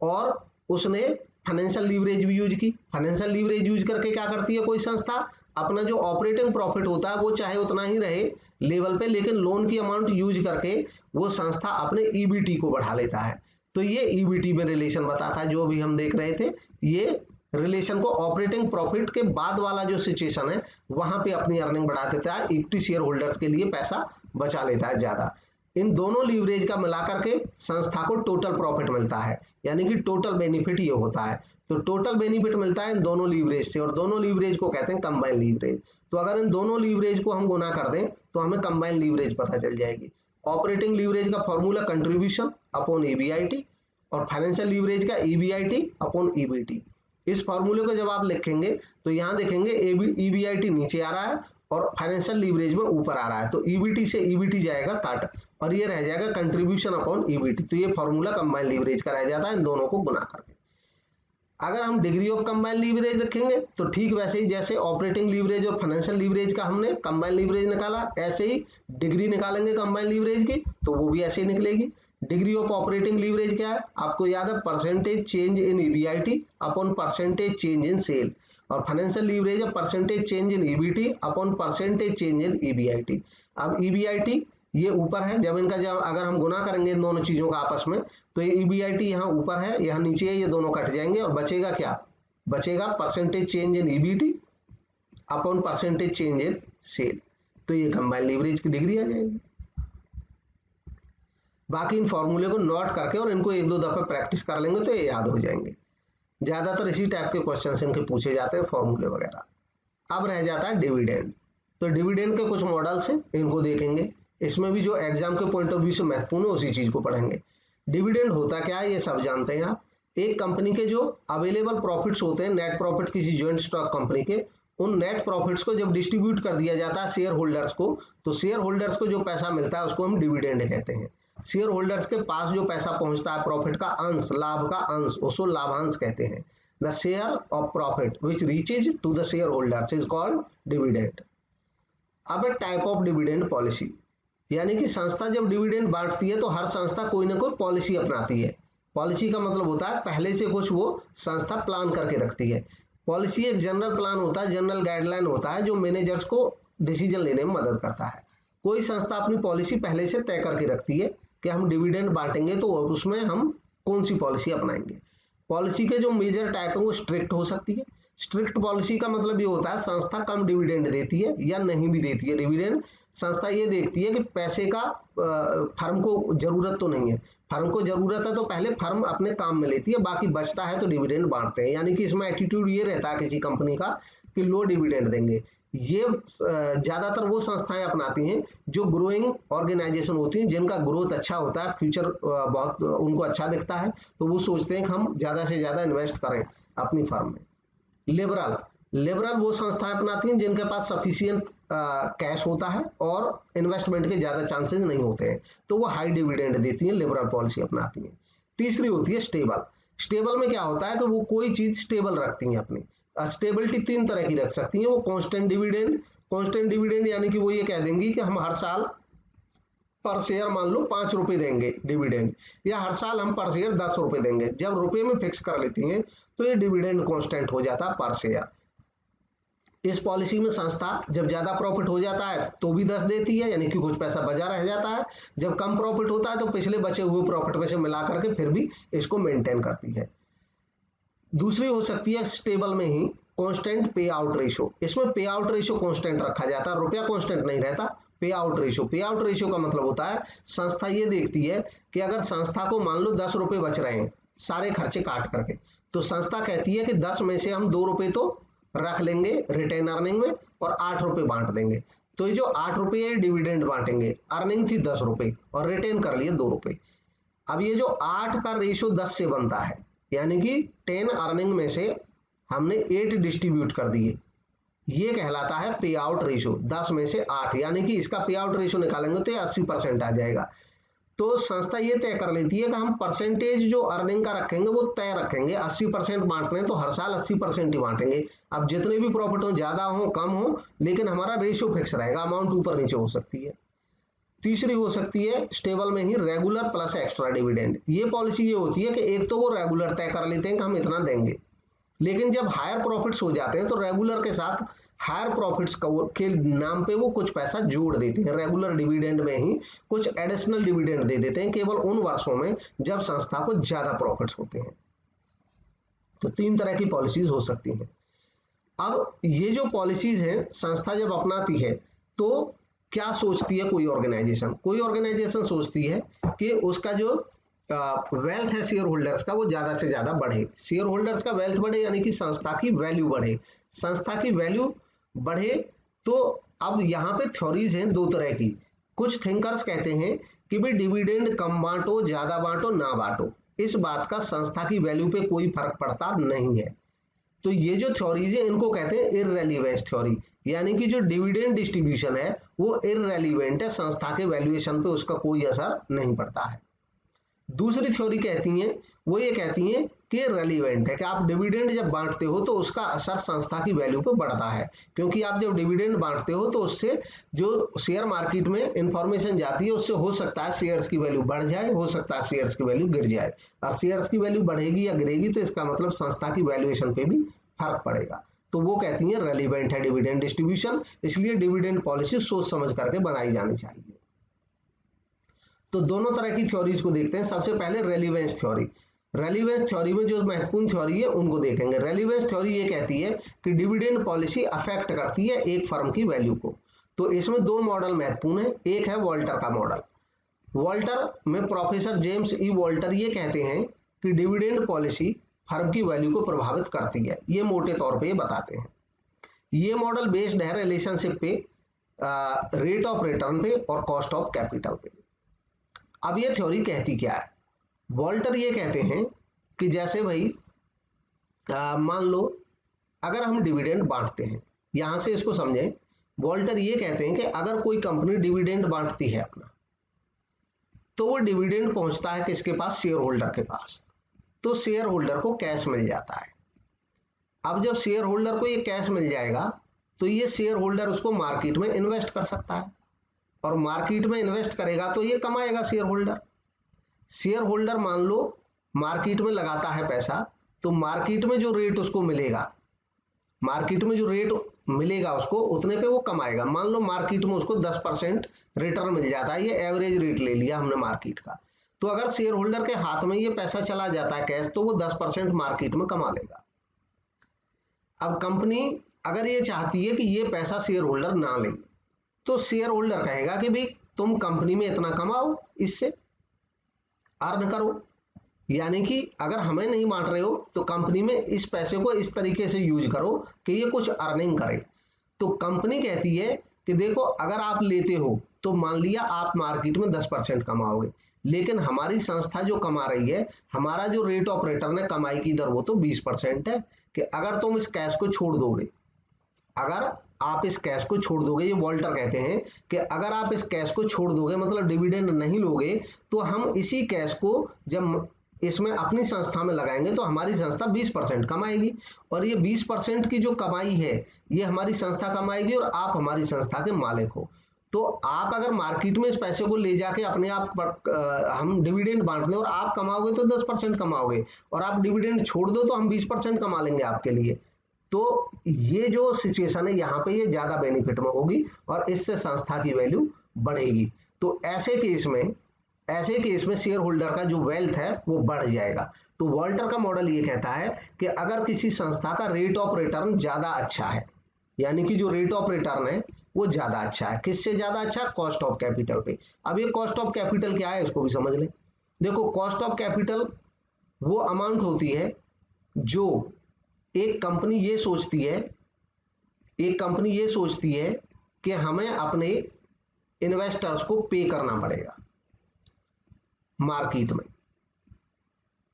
और उसने फाइनेंशियल लीवरेज भी यूज की। फाइनेंशियल लीवरेज यूज करके क्या करती है कोई संस्था, अपना जो ऑपरेटिंग प्रॉफिट होता है वो चाहे उतना ही रहे लेवल पे, लेकिन लोन की अमाउंट यूज करके वो संस्था अपने EBT को बढ़ा लेता है। तो ये EBT में रिलेशन बताता है, जो भी हम देख रहे थे ये रिलेशन को ऑपरेटिंग प्रॉफिट के बाद वाला जो सिचुएशन है वहां पे अपनी अर्निंग बढ़ा देता है, इक्विटी शेयर होल्डर्स के लिए पैसा बचा लेता है ज्यादा। इन दोनों लीवरेज का मिलाकर के संस्था को टोटल प्रॉफिट मिलता है, यानी कि टोटल बेनिफिट ये होता है। तो टोटल बेनिफिट मिलता है इन दोनों लीवरेज से, और दोनों लीवरेज को कहते हैं कंबाइंड लीवरेज। तो अगर इन दोनों लीवरेज को हम गुना कर दें तो हमें कंबाइंड लीवरेज पता चल जाएगी। ऑपरेटिंग लीवरेज का फॉर्मूला कंट्रीब्यूशन अपॉन EBIT और फाइनेंशियल लीवरेज का EBIT अपॉन EBT। इस फॉर्मूले को जब आप लिखेंगे तो यहाँ देखेंगे EBIT नीचे आ रहा है और फाइनेंशियल लीवरेज में ऊपर आ रहा है, तो EBT से EBT जाएगा काट और ये रह जाएगा कंट्रीब्यूशन अपॉन EBT। तो ये फॉर्मूला कंबाइंड लीवरेज का रह जाता है इन दोनों को गुना करके। अगर हम डिग्री ऑफ कंबाइंड लीवरेज रखेंगे तो ठीक वैसे ही जैसे ऑपरेटिंग लीवरेज और फाइनेंशियल लीवरेज का हमने कंबाइंड लीवरेज निकाला, ऐसे ही डिग्री निकालेंगे कंबाइंड लीवरेज की तो वो भी ऐसे ही निकलेगी। डिग्री ऑफ ऑपरेटिंग लीवरेज क्या है, आपको याद है, percentage change in EBIT upon percentage change in sale, और फाइनेंशियल लीवरेज है percentage change in EBT upon percentage change in EBIT। अब EBIT ये ऊपर है, जब अगर हम गुना करेंगे इन दोनों चीजों का आपस में तो ये EBIT यहाँ ऊपर है, यहाँ नीचे है, ये दोनों कट जाएंगे और बचेगा क्या, बचेगा percentage change in EBT upon percentage change in sale. तो ये कंबाइंड लीवरेज की डिग्री आ जाएगी। बाकी इन फॉर्मूले को नोट करके और इनको एक दो दफे प्रैक्टिस कर लेंगे तो ये याद हो जाएंगे। ज्यादातर इसी टाइप के क्वेश्चन इनके पूछे जाते हैं, फॉर्मूले वगैरह। अब रह जाता है डिविडेंड। तो डिविडेंड के कुछ मॉडल्स हैं, इनको देखेंगे। इसमें भी जो एग्जाम के पॉइंट ऑफ व्यू से महत्वपूर्ण है उसी चीज को पढ़ेंगे। डिविडेंड होता क्या है ये सब जानते हैं आप। एक कंपनी के जो अवेलेबल प्रॉफिट्स होते हैं, नेट प्रॉफिट किसी जॉइंट स्टॉक कंपनी के, उन नेट प्रॉफिट्स को जब डिस्ट्रीब्यूट कर दिया जाता है शेयर होल्डर्स को, तो शेयर होल्डर्स को जो पैसा मिलता है उसको हम डिविडेंड कहते हैं। शेयर होल्डर्स के पास जो पैसा पहुंचता है, प्रॉफिट का अंश, लाभ का अंश, उसको लाभांश कहते हैं। The share of profit which reaches to the share holders is called dividend. अब टाइप ऑफ डिविडेंड पॉलिसी, यानी कि संस्था जब डिविडेंड बांटती है तो हर संस्था कोई ना कोई पॉलिसी अपनाती है। पॉलिसी का मतलब होता है पहले से कुछ वो संस्था प्लान करके रखती है। पॉलिसी एक जनरल प्लान होता है, जनरल गाइडलाइन होता है जो मैनेजर्स को डिसीजन लेने में मदद करता है। कोई संस्था अपनी पॉलिसी पहले से तय करके रखती है कि हम डिविडेंड बांटेंगे तो उसमें हम कौन सी पॉलिसी अपनाएंगे। पॉलिसी के जो मेजर टाइप है वो स्ट्रिक्ट हो सकती है। स्ट्रिक्ट पॉलिसी का मतलब ये होता है संस्था कम डिविडेंड देती है या नहीं भी देती है डिविडेंड, संस्था ये देखती है कि पैसे का फर्म को जरूरत तो नहीं है, फर्म को जरूरत है तो पहले फर्म अपने काम में लेती है, बाकी बचता है तो डिविडेंड बांटते हैं। यानी कि इसमें एटीट्यूड ये रहता है किसी कंपनी का कि लो डिविडेंड देंगे। ये ज्यादातर वो संस्थाएं अपनाती हैं जो ग्रोइंग ऑर्गेनाइजेशन होती हैं, जिनका ग्रोथ अच्छा होता है, फ्यूचर बहुत उनको अच्छा दिखता है, तो वो सोचते हैं कि हम ज्यादा से ज्यादा इन्वेस्ट करें अपनी फर्म में। लिबरल वो संस्थाएं अपनाती हैं जिनके पास सफिशिएंट कैश होता है और इन्वेस्टमेंट के ज्यादा चांसेस नहीं होते हैं, तो वो हाई डिविडेंड देती हैं, लिबरल पॉलिसी अपनाती हैं। तीसरी होती है स्टेबल में क्या होता है कि वो कोई चीज स्टेबल रखती हैं अपनी। स्टेबिलिटी 3 तरह की रख सकती हैं वो। कांस्टेंट डिविडेंड यानी कि वो ये कह देंगी कि हम हर साल पर शेयर मान लो 5 रुपए देंगे डिविडेंड, या हर साल हम पर शेयर 10 रुपए देंगे। जब रुपए में फिक्स कर लेती हैं तो ये डिविडेंड कांस्टेंट हो जाता है पर शेयर। इस पॉलिसी में संस्था जब ज्यादा प्रॉफिट हो जाता है तो भी 10 देती है, यानी कि कुछ पैसा बचा रह जाता है। जब कम प्रॉफिट होता है तो पिछले बचे हुए प्रॉफिट में से मिला करके फिर भी इसको मेंटेन करती है। दूसरी हो सकती है स्टेबल में ही कांस्टेंट पे आउट रेशियो। इसमें पे आउट रेशियो कांस्टेंट रखा जाता है, रुपया कांस्टेंट नहीं रहता। पे आउट रेशियो का मतलब होता है संस्था ये देखती है कि अगर संस्था को मान लो 10 रुपए बच रहे हैं सारे खर्चे काट करके, तो संस्था कहती है कि 10 में से हम 2 रुपए तो रख लेंगे रिटेन अर्निंग में और 8 रुपए बांट देंगे। तो ये जो 8 रुपए है डिविडेंड बांटेंगे, अर्निंग थी 10 रुपए और रिटेन कर लिए 2 रुपए। अब ये जो 8 का रेशियो 10 से बनता है, यानी कि 10 अर्निंग में से हमने 8 डिस्ट्रीब्यूट कर दिए, ये कहलाता है पे आउट रेशियो। 10 में से 8, यानी कि इसका पे आउट रेशियो निकालेंगे तो ये 80% आ जाएगा। तो संस्था ये तय कर लेती है कि हम परसेंटेज जो अर्निंग का रखेंगे वो तय रखेंगे। 80% बांट रहे हैं तो हर साल 80% ही बांटेंगे। अब जितने भी प्रॉफिट हो, ज्यादा हो कम हो, लेकिन हमारा रेशियो फिक्स रहेगा, अमाउंट ऊपर नीचे हो सकती है। तीसरी हो सकती है स्टेबल में ही रेगुलर प्लस एक्स्ट्रा डिविडेंड। ये पॉलिसी ये होती है कि एक तो वो रेगुलर तय कर लेते हैं कि हम इतना देंगे, लेकिन जब हायर प्रॉफिट्स हो जाते हैं तो रेगुलर के साथ हायर प्रॉफिट्स के नाम पे वो कुछ पैसा जोड़ देते हैं। रेगुलर डिविडेंड में ही कुछ एडिशनल डिविडेंड दे देते हैं केवल उन वर्षों में जब संस्था को ज्यादा प्रॉफिट्स होते हैं। तो 3 तरह की पॉलिसीज हो सकती हैं। अब ये जो पॉलिसीज हैं संस्था जब अपनाती है तो क्या सोचती है कोई ऑर्गेनाइजेशन सोचती है कि उसका जो वेल्थ है शेयर होल्डर्स का वो ज्यादा से ज्यादा बढ़े। शेयर होल्डर्स का वेल्थ बढ़े यानी कि संस्था की वैल्यू बढ़े। संस्था की वैल्यू बढ़े तो अब यहाँ पे थ्योरीज हैं 2 तरह की। कुछ थिंकर्स कहते हैं कि भाई डिविडेंड कम बांटो, ज्यादा बांटो, ना बांटो, इस बात का संस्था की वैल्यू पे कोई फर्क पड़ता नहीं है। तो ये जो थ्योरीज है इनको कहते हैं इररेलेवेंस थ्योरी, यानी कि जो डिविडेंड डिस्ट्रीब्यूशन है वो इररेलेवेंट है, संस्था के वैल्यूएशन पे उसका कोई असर नहीं पड़ता है। दूसरी थ्योरी कहती हैं, वो ये कहती हैं कि रेलिवेंट है कि आप डिविडेंड जब बांटते हो तो उसका असर संस्था की वैल्यू पे बढ़ता है, क्योंकि आप जब डिविडेंड बांटते हो तो उससे जो शेयर मार्केट में इंफॉर्मेशन जाती है उससे हो सकता है शेयर्स की वैल्यू बढ़ जाए, हो सकता है शेयर्स की वैल्यू गिर जाए। और शेयर्स की वैल्यू बढ़ेगी या गिरेगी तो इसका मतलब संस्था की वैल्यूएशन पे भी फर्क पड़ेगा। तो वो कहती है रेलिवेंट है डिविडेंड डिस्ट्रीब्यूशन, इसलिए डिविडेंड पॉलिसी सोच समझ करके बनाई जानी चाहिए। तो दोनों तरह की थ्योरीज को देखते हैं। सबसे पहले रेलिवेंस थ्योरी। रेलिवेंस थ्योरी में जो महत्वपूर्ण थ्योरी है उनको देखेंगे। रेलिवेंस थ्योरी ये कहती है कि डिविडेंड पॉलिसी अफेक्ट करती है एक फर्म की वैल्यू को। तो इसमें 2 मॉडल महत्वपूर्ण है। एक है वॉल्टर का मॉडल। वॉल्टर में प्रोफेसर जेम्स ई वॉल्टर ये कहते हैं कि डिविडेंड पॉलिसी फर्म की वैल्यू को प्रभावित करती है, ये मोटे तौर पर ये बताते हैं। ये मॉडल बेस्ड है रिलेशनशिप पे, रेट ऑफ रिटर्न पे और कॉस्ट ऑफ कैपिटल पे। अब ये थ्योरी कहती क्या है? वॉल्टर ये कहते हैं कि जैसे भाई मान लो अगर हम डिविडेंड बांटते हैं, यहां से इसको समझें। वॉल्टर ये कहते हैं कि अगर कोई कंपनी डिविडेंड बांटती है अपना, तो वो डिविडेंड पहुंचता है किसके पास? शेयर होल्डर के पास। तो शेयर होल्डर को कैश मिल जाता है। अब जब शेयर होल्डर को ये कैश मिल जाएगा तो ये शेयर होल्डर उसको मार्केट में इन्वेस्ट कर सकता है, और मार्केट में इन्वेस्ट करेगा तो ये कमाएगा शेयर होल्डर। शेयर होल्डर मान लो मार्केट में लगाता है पैसा, तो मार्केट में जो रेट उसको मिलेगा, मार्केट में जो रेट मिलेगा उसको उतने पे वो कमाएगा। मान लो मार्केट में उसको 10% रिटर्न मिल जाता है, ये एवरेज रेट ले लिया हमने मार्केट का। तो अगर शेयर होल्डर के हाथ में ये पैसा चला जाता है कैश, तो वो 10% मार्केट में कमा लेगा। अब कंपनी अगर ये चाहती है कि ये पैसा शेयर होल्डर ना ले, तो शेयर होल्डर कहेगा कि भाई तुम कंपनी में इतना कमाओ, इससे अर्न करो। यानी कि अगर हमें नहीं बांट रहे हो तो कंपनी में इस पैसे को इस तरीके से यूज करो कि ये कुछ अर्निंग करे। तो कंपनी कहती है कि देखो अगर आप लेते हो तो मान लिया आप मार्केट में 10% कमाओगे, लेकिन हमारी संस्था जो कमा रही है, हमारा जो रेट ऑफ रिटर्न है कमाई की दर, वो तो 20% है। कि अगर तुम इस कैश को छोड़ दोगे, अगर आप इस कैश को छोड़ दोगे, ये वॉल्टर कहते हैं कि अगर आप इस कैश को छोड़ दोगे मतलब डिविडेंड नहीं लोगे, तो हम इसी कैश को जब इसमें अपनी संस्था में लगाएंगे तो हमारी संस्था 20% कमाएगी, और ये 20% की जो कमाई है ये हमारी संस्था कमाएगी और आप हमारी संस्था के मालिक हो। तो आप अगर मार्केट में इस पैसे को ले जाके अपने आप हम डिविडेंड बांट दें और आप कमाओगे तो 10% कमाओगे, और आप डिविडेंड छोड़ दो तो हम 20% कमा लेंगे आपके लिए। तो ये जो सिचुएशन है यहाँ पे ये ज्यादा बेनिफिट में होगी और इससे संस्था की वैल्यू बढ़ेगी। तो ऐसे केस में शेयर होल्डर का जो वेल्थ है वो बढ़ जाएगा। तो वॉल्टर का मॉडल ये कहता है कि अगर किसी संस्था का रेट ऑफ रिटर्न ज्यादा अच्छा है, यानी कि जो रेट ऑफ रिटर्न है वो ज्यादा अच्छा है, किससे ज्यादा अच्छा? कॉस्ट ऑफ कैपिटल पे। अब ये कॉस्ट ऑफ कैपिटल क्या है इसको भी समझ लें। देखो, कॉस्ट ऑफ कैपिटल वो अमाउंट होती है जो एक कंपनी ये सोचती है कि हमें अपने इन्वेस्टर्स को पे करना पड़ेगा, मार्केट में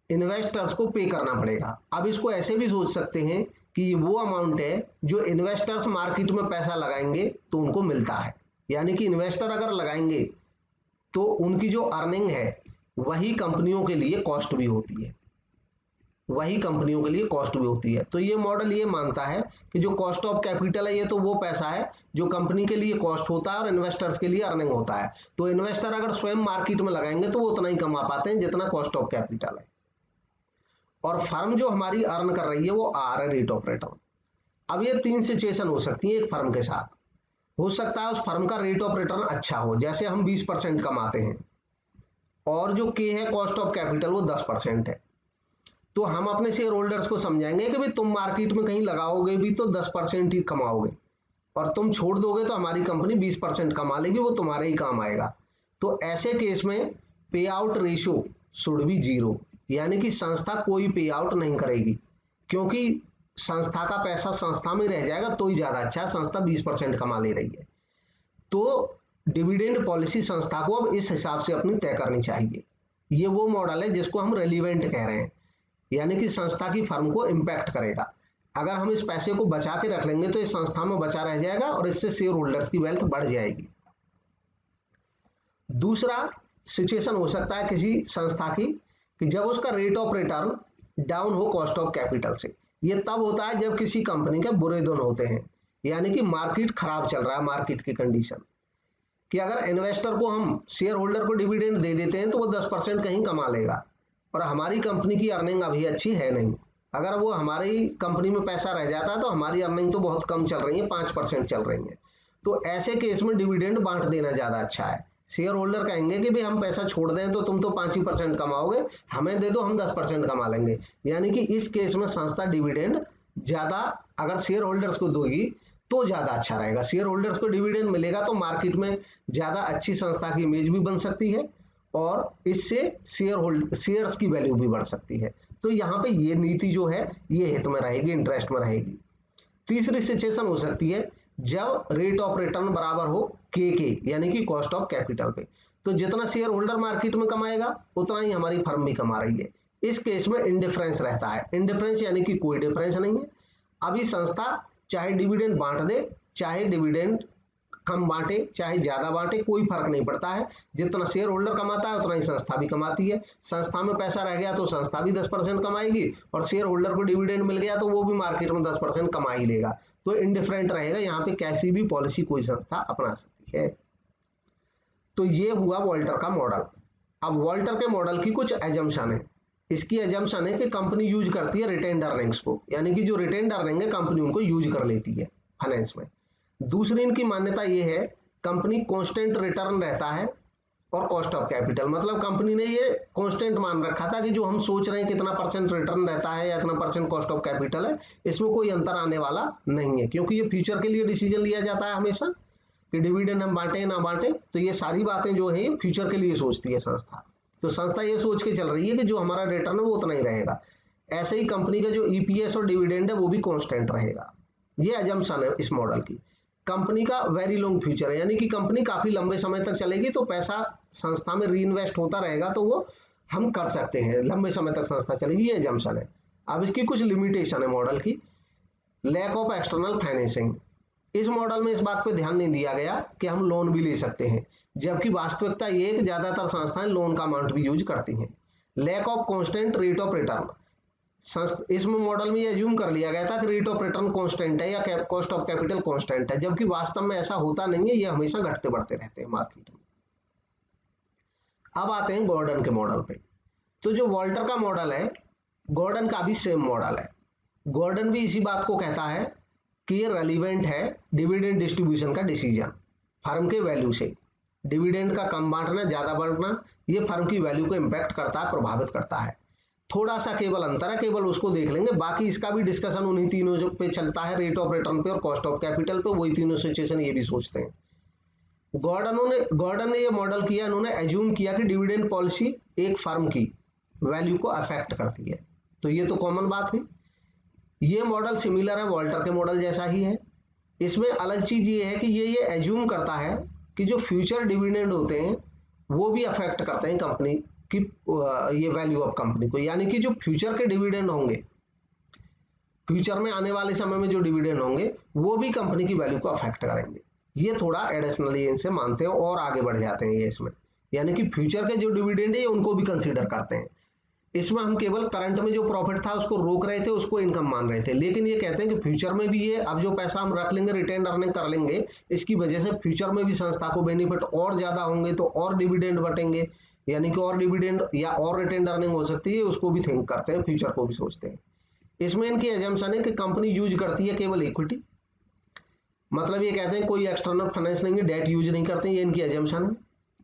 इन्वेस्टर्स को पे करना पड़ेगा। अब इसको ऐसे भी सोच सकते हैं कि ये वो अमाउंट है जो इन्वेस्टर्स मार्केट में पैसा लगाएंगे तो उनको मिलता है। यानी कि इन्वेस्टर अगर लगाएंगे तो उनकी जो अर्निंग है वही कंपनियों के लिए कॉस्ट भी होती है, तो ये मॉडल ये मानता है कि जो कॉस्ट ऑफ कैपिटल है ये तो वो पैसा है जो कंपनी के लिए कॉस्ट होता है और इन्वेस्टर्स के लिए अर्निंग होता है। तो इन्वेस्टर अगर स्वयं मार्केट में लगाएंगे तो वो उतना ही कमा पाते हैं जितना कॉस्ट ऑफ कैपिटल है, और फर्म जो हमारी अर्न कर रही है वो आर है, रेट ऑफ रिटर्न। अब ये 3 सिचुएशन हो सकती है एक फर्म के साथ। हो सकता है उस फर्म का रेट ऑफ रिटर्न अच्छा हो, जैसे हम 20% कमाते हैं और जो के है कॉस्ट ऑफ कैपिटल वो 10% है। तो हम अपने शेयर होल्डर्स को समझाएंगे कि भाई तुम मार्केट में कहीं लगाओगे भी तो 10% ही कमाओगे, और तुम छोड़ दोगे तो हमारी कंपनी 20% कमा लेगी, वो तुम्हारे ही काम आएगा। तो ऐसे केस में पे आउट रेशियो शुड बी 0, यानी कि संस्था कोई पे आउट नहीं करेगी, क्योंकि संस्था का पैसा संस्था में रह जाएगा तो ही ज्यादा अच्छा है, संस्था 20% कमा ले रही है। तो डिविडेंड पॉलिसी संस्था को अब इस हिसाब से अपनी तय करनी चाहिए। ये वो मॉडल है जिसको हम रेलिवेंट कह रहे हैं, यानी कि संस्था की फर्म को इंपैक्ट करेगा। अगर हम इस पैसे को बचा के रख लेंगे तो इस संस्था में बचा रह जाएगा और इससे शेयर होल्डर्स की वेल्थ बढ़ जाएगी। दूसरा सिचुएशन हो सकता है किसी संस्था की कि जब उसका रेट ऑफ रिटर्न डाउन हो कॉस्ट ऑफ कैपिटल से। ये तब होता है जब किसी कंपनी के बुरे दिन होते हैं, यानी कि मार्केट खराब चल रहा है, मार्केट की कंडीशन कि अगर इन्वेस्टर को हम शेयर होल्डर को डिविडेंड दे देते हैं तो वो 10% कहीं कमा लेगा और हमारी कंपनी की अर्निंग अभी अच्छी है नहीं। अगर वो हमारी कंपनी में पैसा रह जाता है तो हमारी अर्निंग तो बहुत कम चल रही है, 5% चल रही है। तो ऐसे केस में डिविडेंड बांट देना ज्यादा अच्छा है। शेयर होल्डर कहेंगे कि भाई हम पैसा छोड़ दें तो तुम तो 5% कमाओगे, हमें दे दो, हम 10% कमा लेंगे। यानी कि इस केस में संस्था डिविडेंड ज्यादा अगर शेयर होल्डर्स को दोगी तो ज्यादा अच्छा रहेगा। शेयर होल्डर्स को डिविडेंड मिलेगा तो मार्केट में ज्यादा अच्छी संस्था की इमेज भी बन सकती है और इससे शेयर्स की वैल्यू भी बढ़ सकती है। तो यहाँ पे ये नीति जो है ये हित में रहेगी, इंटरेस्ट में रहेगी। तीसरी सिचुएशन हो सकती है जब रेट ऑफ रिटर्न बराबर हो के यानी कि कॉस्ट ऑफ कैपिटल पे। तो जितना शेयर होल्डर मार्केट में कमाएगा उतना ही हमारी फर्म भी कमा रही है। इस केस में इंडिफरेंस रहता है। इंडिफरेंस यानी कि कोई डिफरेंस नहीं है। अभी संस्था चाहे डिविडेंड बांट दे, चाहे डिविडेंड कम बांटे, चाहे ज्यादा बांटे, कोई फर्क नहीं पड़ता है। जितना शेयर होल्डर कमाता है उतना ही संस्था भी कमाती है। संस्था में पैसा रह गया तो संस्था भी 10% कमाएगी और शेयर होल्डर को डिविडेंड मिल गया तो वो भी मार्केट में 10% कमा ही लेगा। तो इंडिफरेंट रहेगा, यहाँ पे कैसी भी पॉलिसी कोई संस्था अपना सकती है। तो ये हुआ वॉल्टर का मॉडल। अब वॉल्टर के मॉडल की कुछ एजम्पशन है। इसकी एजम्पशन है कि कंपनी यूज करती है रिटेन्ड अर्निंग्स को, यानी कि जो रिटेन्ड अर्निंग है कंपनी उनको यूज कर लेती है फाइनेंस में। दूसरी इनकी मान्यता ये है कंपनी कांस्टेंट रिटर्न रहता है और कॉस्ट ऑफ कैपिटल, मतलब कंपनी ने ये कांस्टेंट मान रखा था कि जो हम सोच रहे हैं कितना % रिटर्न रहता है या इतना % कॉस्ट ऑफ कैपिटल है, इसमें कोई अंतर आने वाला नहीं है, क्योंकि ये फ्यूचर के लिए डिसीजन लिया जाता है हमेशा। कि डिविडेंड हम बांटे ना बांटे, तो ये सारी बातें जो है फ्यूचर के लिए सोचती है संस्था। तो संस्था ये सोच के चल रही है कि जो हमारा रिटर्न है वो उतना ही रहेगा। ऐसे ही कंपनी का जो ईपीएस और डिविडेंड है वो भी कांस्टेंट रहेगा। ये अजम्पशन है इस मॉडल की। कंपनी का वेरी लॉन्ग फ्यूचर है, यानी कि कंपनी काफी लंबे समय तक चलेगी, तो पैसा संस्था में री इन्वेस्ट होता रहेगा, तो वो हम कर सकते हैं, लंबे समय तक संस्था चलेगी, ये अजम्पशन है। अब इसकी कुछ लिमिटेशन है मॉडल की। लैक ऑफ एक्सटर्नल फाइनेंसिंग, इस मॉडल में इस बात पे ध्यान नहीं दिया गया कि हम लोन भी ले सकते हैं, जबकि वास्तविकता ये है कि ज्यादातर संस्थाएं लोन का अमाउंट भी यूज करती हैं। Lack of constant rate of return, इसमें मॉडल में ये अज्यूम कर लिया गया था कि रेट ऑफ रिटर्न कांस्टेंट है या कॉस्ट ऑफ कैपिटल कांस्टेंट है, जबकि वास्तव में ऐसा होता नहीं है, ये हमेशा घटते बढ़ते रहते हैं मार्केट में। अब आते हैं गॉर्डन के मॉडल पे। तो जो वॉल्टर का मॉडल है, गॉर्डन का भी सेम मॉडल है। गॉर्डन भी इसी बात को कहता है कि ये रेलिवेंट है डिविडेंड डिस्ट्रीब्यूशन का डिसीजन फर्म के वैल्यू से। डिविडेंड का कम बांटना ज्यादा बढ़ना, ये फर्म की वैल्यू को इंपैक्ट करता है, प्रभावित करता है। थोड़ा सा केवल अंतर है, केवल उसको देख लेंगे, बाकी इसका भी डिस्कशन उन्हीं तीनों पे चलता है, रेट ऑफ रिटर्न पे और कॉस्ट ऑफ कैपिटल पे, वही तीनों सिचुएशन ये भी सोचते हैं। गॉर्डन ने ये मॉडल किया, इन्होंने एज्यूम किया कि डिविडेंड पॉलिसी एक फर्म की वैल्यू को अफेक्ट करती है, तो ये तो कॉमन बात है। ये मॉडल सिमिलर है वॉल्टर के मॉडल जैसा ही है। इसमें अलग चीज ये है कि ये एज्यूम करता है कि जो फ्यूचर डिविडेंड होते हैं वो भी अफेक्ट करते हैं कंपनी की ये वैल्यू ऑफ कंपनी को, यानी कि जो फ्यूचर के डिविडेंड होंगे, फ्यूचर में आने वाले समय में जो डिविडेंड होंगे वो भी कंपनी की वैल्यू को अफेक्ट करेंगे। ये थोड़ा एडिशनली इनसे मानते हैं और आगे बढ़ जाते हैं ये इसमें, यानी कि फ्यूचर के जो डिविडेंड है उनको भी कंसीडर करते हैं। इसमें हम केवल करंट में जो प्रॉफिट था उसको रोक रहे थे, उसको इनकम मान रहे थे, लेकिन ये कहते हैं कि फ्यूचर में भी ये अब जो पैसा हम रख लेंगे, रिटेन अर्निंग कर लेंगे, इसकी वजह से फ्यूचर में भी संस्था को बेनिफिट और ज्यादा होंगे, तो और डिविडेंड बटेंगे, यानी कि और डिविडेंड या और रिटेन अर्निंग हो सकती है, उसको भी थिंक करते हैं, फ्यूचर को भी सोचते हैं। इसमें इनकी एजम्पशन है कि कंपनी यूज करती है केवल इक्विटी, मतलब ये कहते हैं कोई एक्सटर्नल फाइनेंस नहीं है, डेट यूज नहीं करते, ये इनकी एजम्पशन है।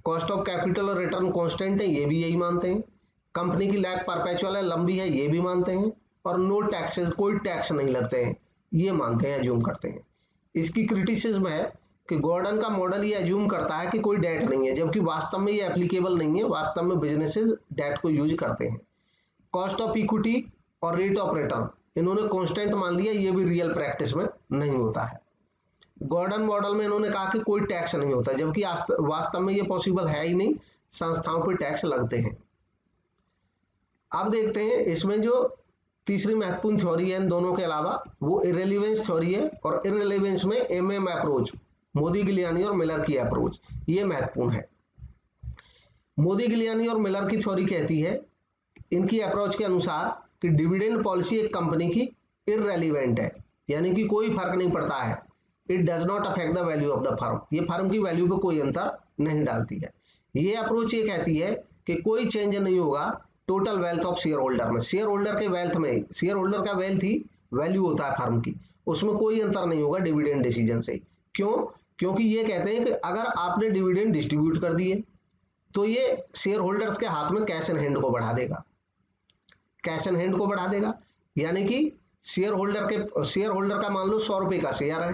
कॉस्ट ऑफ कैपिटल और रिटर्न कांस्टेंट है, ये भी यही मानते हैं। कंपनी की लाइफ परपेचुअल है, लंबी है, ये भी मानते हैं। और नो टैक्सेस, कोई टैक्स नहीं लगते हैं, ये मानते हैं, एज्यूम करते हैं। इसकी क्रिटिसिज्म है कि गॉर्डन का मॉडल ये एज्यूम करता है कि कोई डेट नहीं है, जबकि वास्तव में ये एप्लीकेबल नहीं है, वास्तव में बिजनेसेस डेट को यूज करते हैं। कॉस्ट ऑफ इक्विटी और रेट ऑफ रिटर्न इन्होंने कांस्टेंट मान लिया, ये भी रियल प्रैक्टिस में नहीं होता है। गॉर्डन मॉडल में इन्होंने कहा कि कोई टैक्स नहीं होता, जबकि वास्तव में ये पॉसिबल है ही नहीं, संस्थाओं पर टैक्स लगते हैं। अब देखते हैं इसमें जो तीसरी महत्वपूर्ण थ्योरी है इन दोनों के अलावा, वो इररिलेवेंस थ्योरी है। और इररिलेवेंस में एमएम अप्रोच, मोदी गिलियानी और मिलर की अप्रोच, ये महत्वपूर्ण है। मोदी गिलियानी और मिलर की थ्योरी कहती है इनकी अप्रोच के अनुसार कि डिविडेंड पॉलिसी एक कंपनी की इररिलेवेंट है, यानी कि कोई फर्क नहीं पड़ता है। It does not affect the value of the firm, ये फर्म की वैल्यू पे कोई अंतर नहीं डालती है। ये अप्रोच ये कहती है कि कोई चेंज नहीं होगा total wealth of share holder में, शेयर होल्डर के वेल्थ में, शेयर होल्डर का वेल्थ ही वैल्यू होता है फर्म की, उसमें कोई अंतर नहीं होगा डिविडेंड डिसीजन से। क्यों? क्योंकि ये कहते हैं कि अगर आपने डिविडेंड डिस्ट्रीब्यूट कर दिए तो ये शेयर होल्डर्स के हाथ में कैश इन हैंड को बढ़ा देगा, कैश इन हैंड को बढ़ा देगा। यानी कि शेयर होल्डर का मान लो 100 रुपए का शेयर है,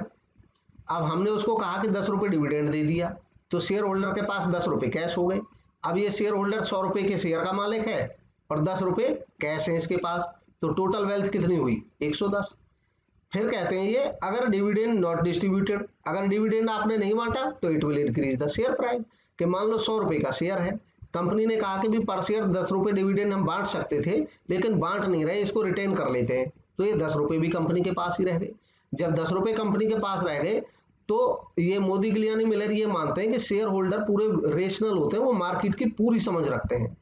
अब हमने उसको कहा कि 10 रुपए डिविडेंड दे दिया, तो शेयर होल्डर के पास 10 रुपए कैश हो गए। अब ये शेयर होल्डर 100 रुपए के शेयर का मालिक है और 10 रुपए कैश है इसके पास, तो टोटल वेल्थ कितनी हुई? 110। फिर कहते हैं ये अगर डिविडेंड नॉट डिस्ट्रीब्यूटेड, अगर डिविडेंड आपने नहीं बांटा तो it will increase the share price. कि मान लो 100 रुपए का शेयर है, कंपनी ने कहा कि भी पर शेयर 10 रुपए डिविडेंड हम बांट सकते थे, लेकिन बांट नहीं रहे, इसको रिटेन कर लेते हैं, तो ये 10 रुपए भी कंपनी के पास ही रह गए। जब 10 रुपए कंपनी के पास रह गए तो ये मोदी गिलियानी मिलर ये मानते हैं कि शेयर होल्डर पूरे रेशनल होते हैं, वो मार्केट की पूरी समझ रखते हैं,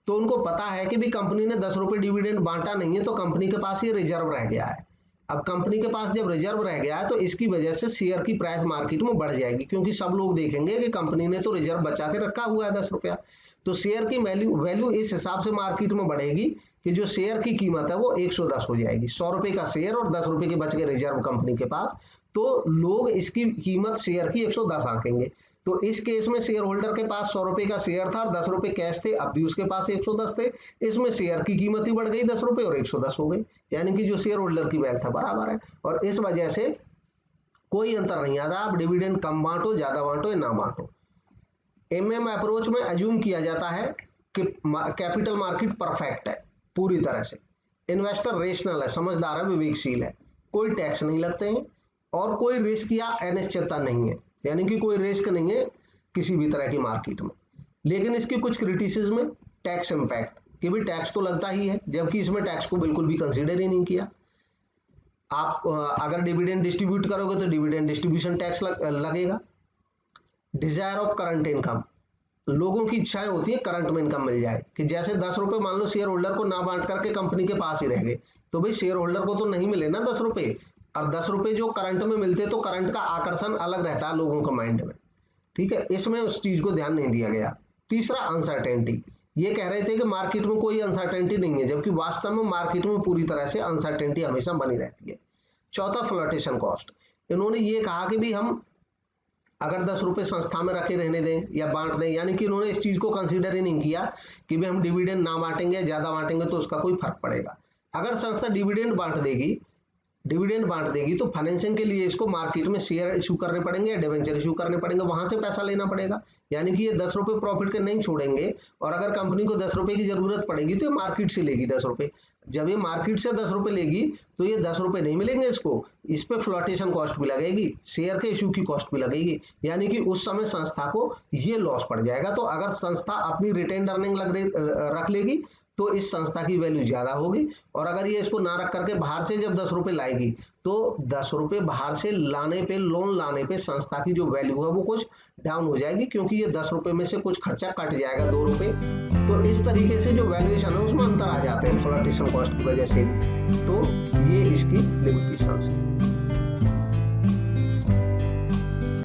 तो उनको पता है कि भी कंपनी ने 10 रुपए डिविडेंड बांटा नहीं है, तो कंपनी के पास ये रिजर्व रह गया है। अब कंपनी के पास जब रिजर्व रह गया है तो इसकी वजह से शेयर की प्राइस मार्केट में बढ़ जाएगी, क्योंकि सब लोग देखेंगे कि कंपनी ने तो रिजर्व बचा के रखा हुआ है 10 रुपया, तो शेयर की वैल्यू इस हिसाब से मार्केट में बढ़ेगी कि जो शेयर की कीमत है वो 110 हो जाएगी। 100 रुपए का शेयर और 10 रुपए के बच गए रिजर्व कंपनी के पास, तो लोग इसकी कीमत शेयर की 110 आंकेंगे। तो इस केस में शेयर होल्डर के पास 100 रुपए का शेयर था और 10 रुपए कैश थे, अब भी उसके पास 110 थे, इसमें शेयर की कीमत ही बढ़ गई 10 रुपए और 110 हो गई, यानी कि जो शेयर होल्डर की वेल्थ है बराबर है। और इस वजह से कोई अंतर नहीं आता, आप डिविडेंड कम बांटो, ज्यादा बांटो या ना बांटो। एमएम अप्रोच में अज्यूम किया जाता है कि कैपिटल मार्केट परफेक्ट है पूरी तरह से, इन्वेस्टर रेशनल है, समझदार है, विवेकशील है, कोई टैक्स नहीं लगते हैं और कोई रिस्क या अनिश्चितता नहीं है, यानी कि कोई रिस्क नहीं है किसी भी तरह की मार्केट में। लेकिन इसकी कुछ क्रिटिसिज्म है, टैक्स इंपैक्ट, कि भी टैक्स तो लगता ही है, जबकि इसमें टैक्स को बिल्कुल भी कंसीडर ही नहीं किया। आप अगर डिविडेंड डिस्ट्रीब्यूट करोगे तो डिविडेंड डिस्ट्रीब्यूशन टैक्स लगेगा। डिजायर ऑफ करंट इनकम, लोगों की इच्छाएं होती है करंट में इनकम मिल जाए, कि जैसे 10 रुपए मान लो शेयर होल्डर को ना बांट करके कंपनी के पास ही रह गए, तो भाई शेयर होल्डर को तो नहीं मिले ना 10 रुपए, और 10 रुपए जो करंट में मिलते तो करंट का आकर्षण अलग रहता है लोगों के माइंड में, ठीक है, इसमें उस चीज को ध्यान नहीं दिया गया। तीसरा अनसर्टेनिटी, ये कह रहे थे कि मार्केट में कोई अनसर्टेनिटी नहीं है, जबकि वास्तव में मार्केट में पूरी तरह से अनसर्टेनिटी हमेशा बनी रहती है। चौथा फ्लोटेशन कॉस्ट, इन्होंने ये कहा कि भी हम अगर 10 रुपए संस्था में रखे रहने दें या बांट दें, यानी कि इन्होंने इस चीज को कंसीडर ही नहीं किया कि भी हम डिविडेंड ना बांटेंगे या ज्यादा बांटेंगे तो उसका कोई फर्क पड़ेगा। अगर संस्था डिविडेंड बांट देगी तो फाइनेंसिंग के लिए इसको मार्केट में शेयर इशू करने पड़ेंगे या डिवेंचर इशू करने पड़ेंगे, वहां से पैसा लेना पड़ेगा, यानी कि ये 10 रुपए प्रॉफिट के नहीं छोड़ेंगे, और अगर कंपनी को 10 रुपए की जरूरत पड़ेगी तो ये मार्केट से लेगी 10 रुपए। जब ये मार्केट से 10 रुपए लेगी तो ये 10 रुपए नहीं मिलेंगे इसको, इस पे फ्लोटेशन कॉस्ट भी लगेगी, शेयर के इशू की कॉस्ट भी लगेगी, यानी कि उस समय संस्था को ये लॉस पड़ जाएगा। तो अगर संस्था अपनी रिटेन्ड अर्निंग रख लेगी तो इस संस्था की वैल्यू ज्यादा होगी, और अगर ये इसको ना रख करके बाहर से जब 10 रुपए लाएगी तो 10 रुपए बाहर से लाने पे, लोन लाने पे संस्था की जो वैल्यू है वो कुछ डाउन हो जाएगी, क्योंकि ये 10 रुपए में से कुछ खर्चा कट जाएगा 2 रुपए, तो इस तरीके से जो वैल्यूएशन है उसमें अंतर आ जाते हैं फ्लोटेशन कॉस्ट की वजह से। तो ये इसकी लिमिटेशंस है।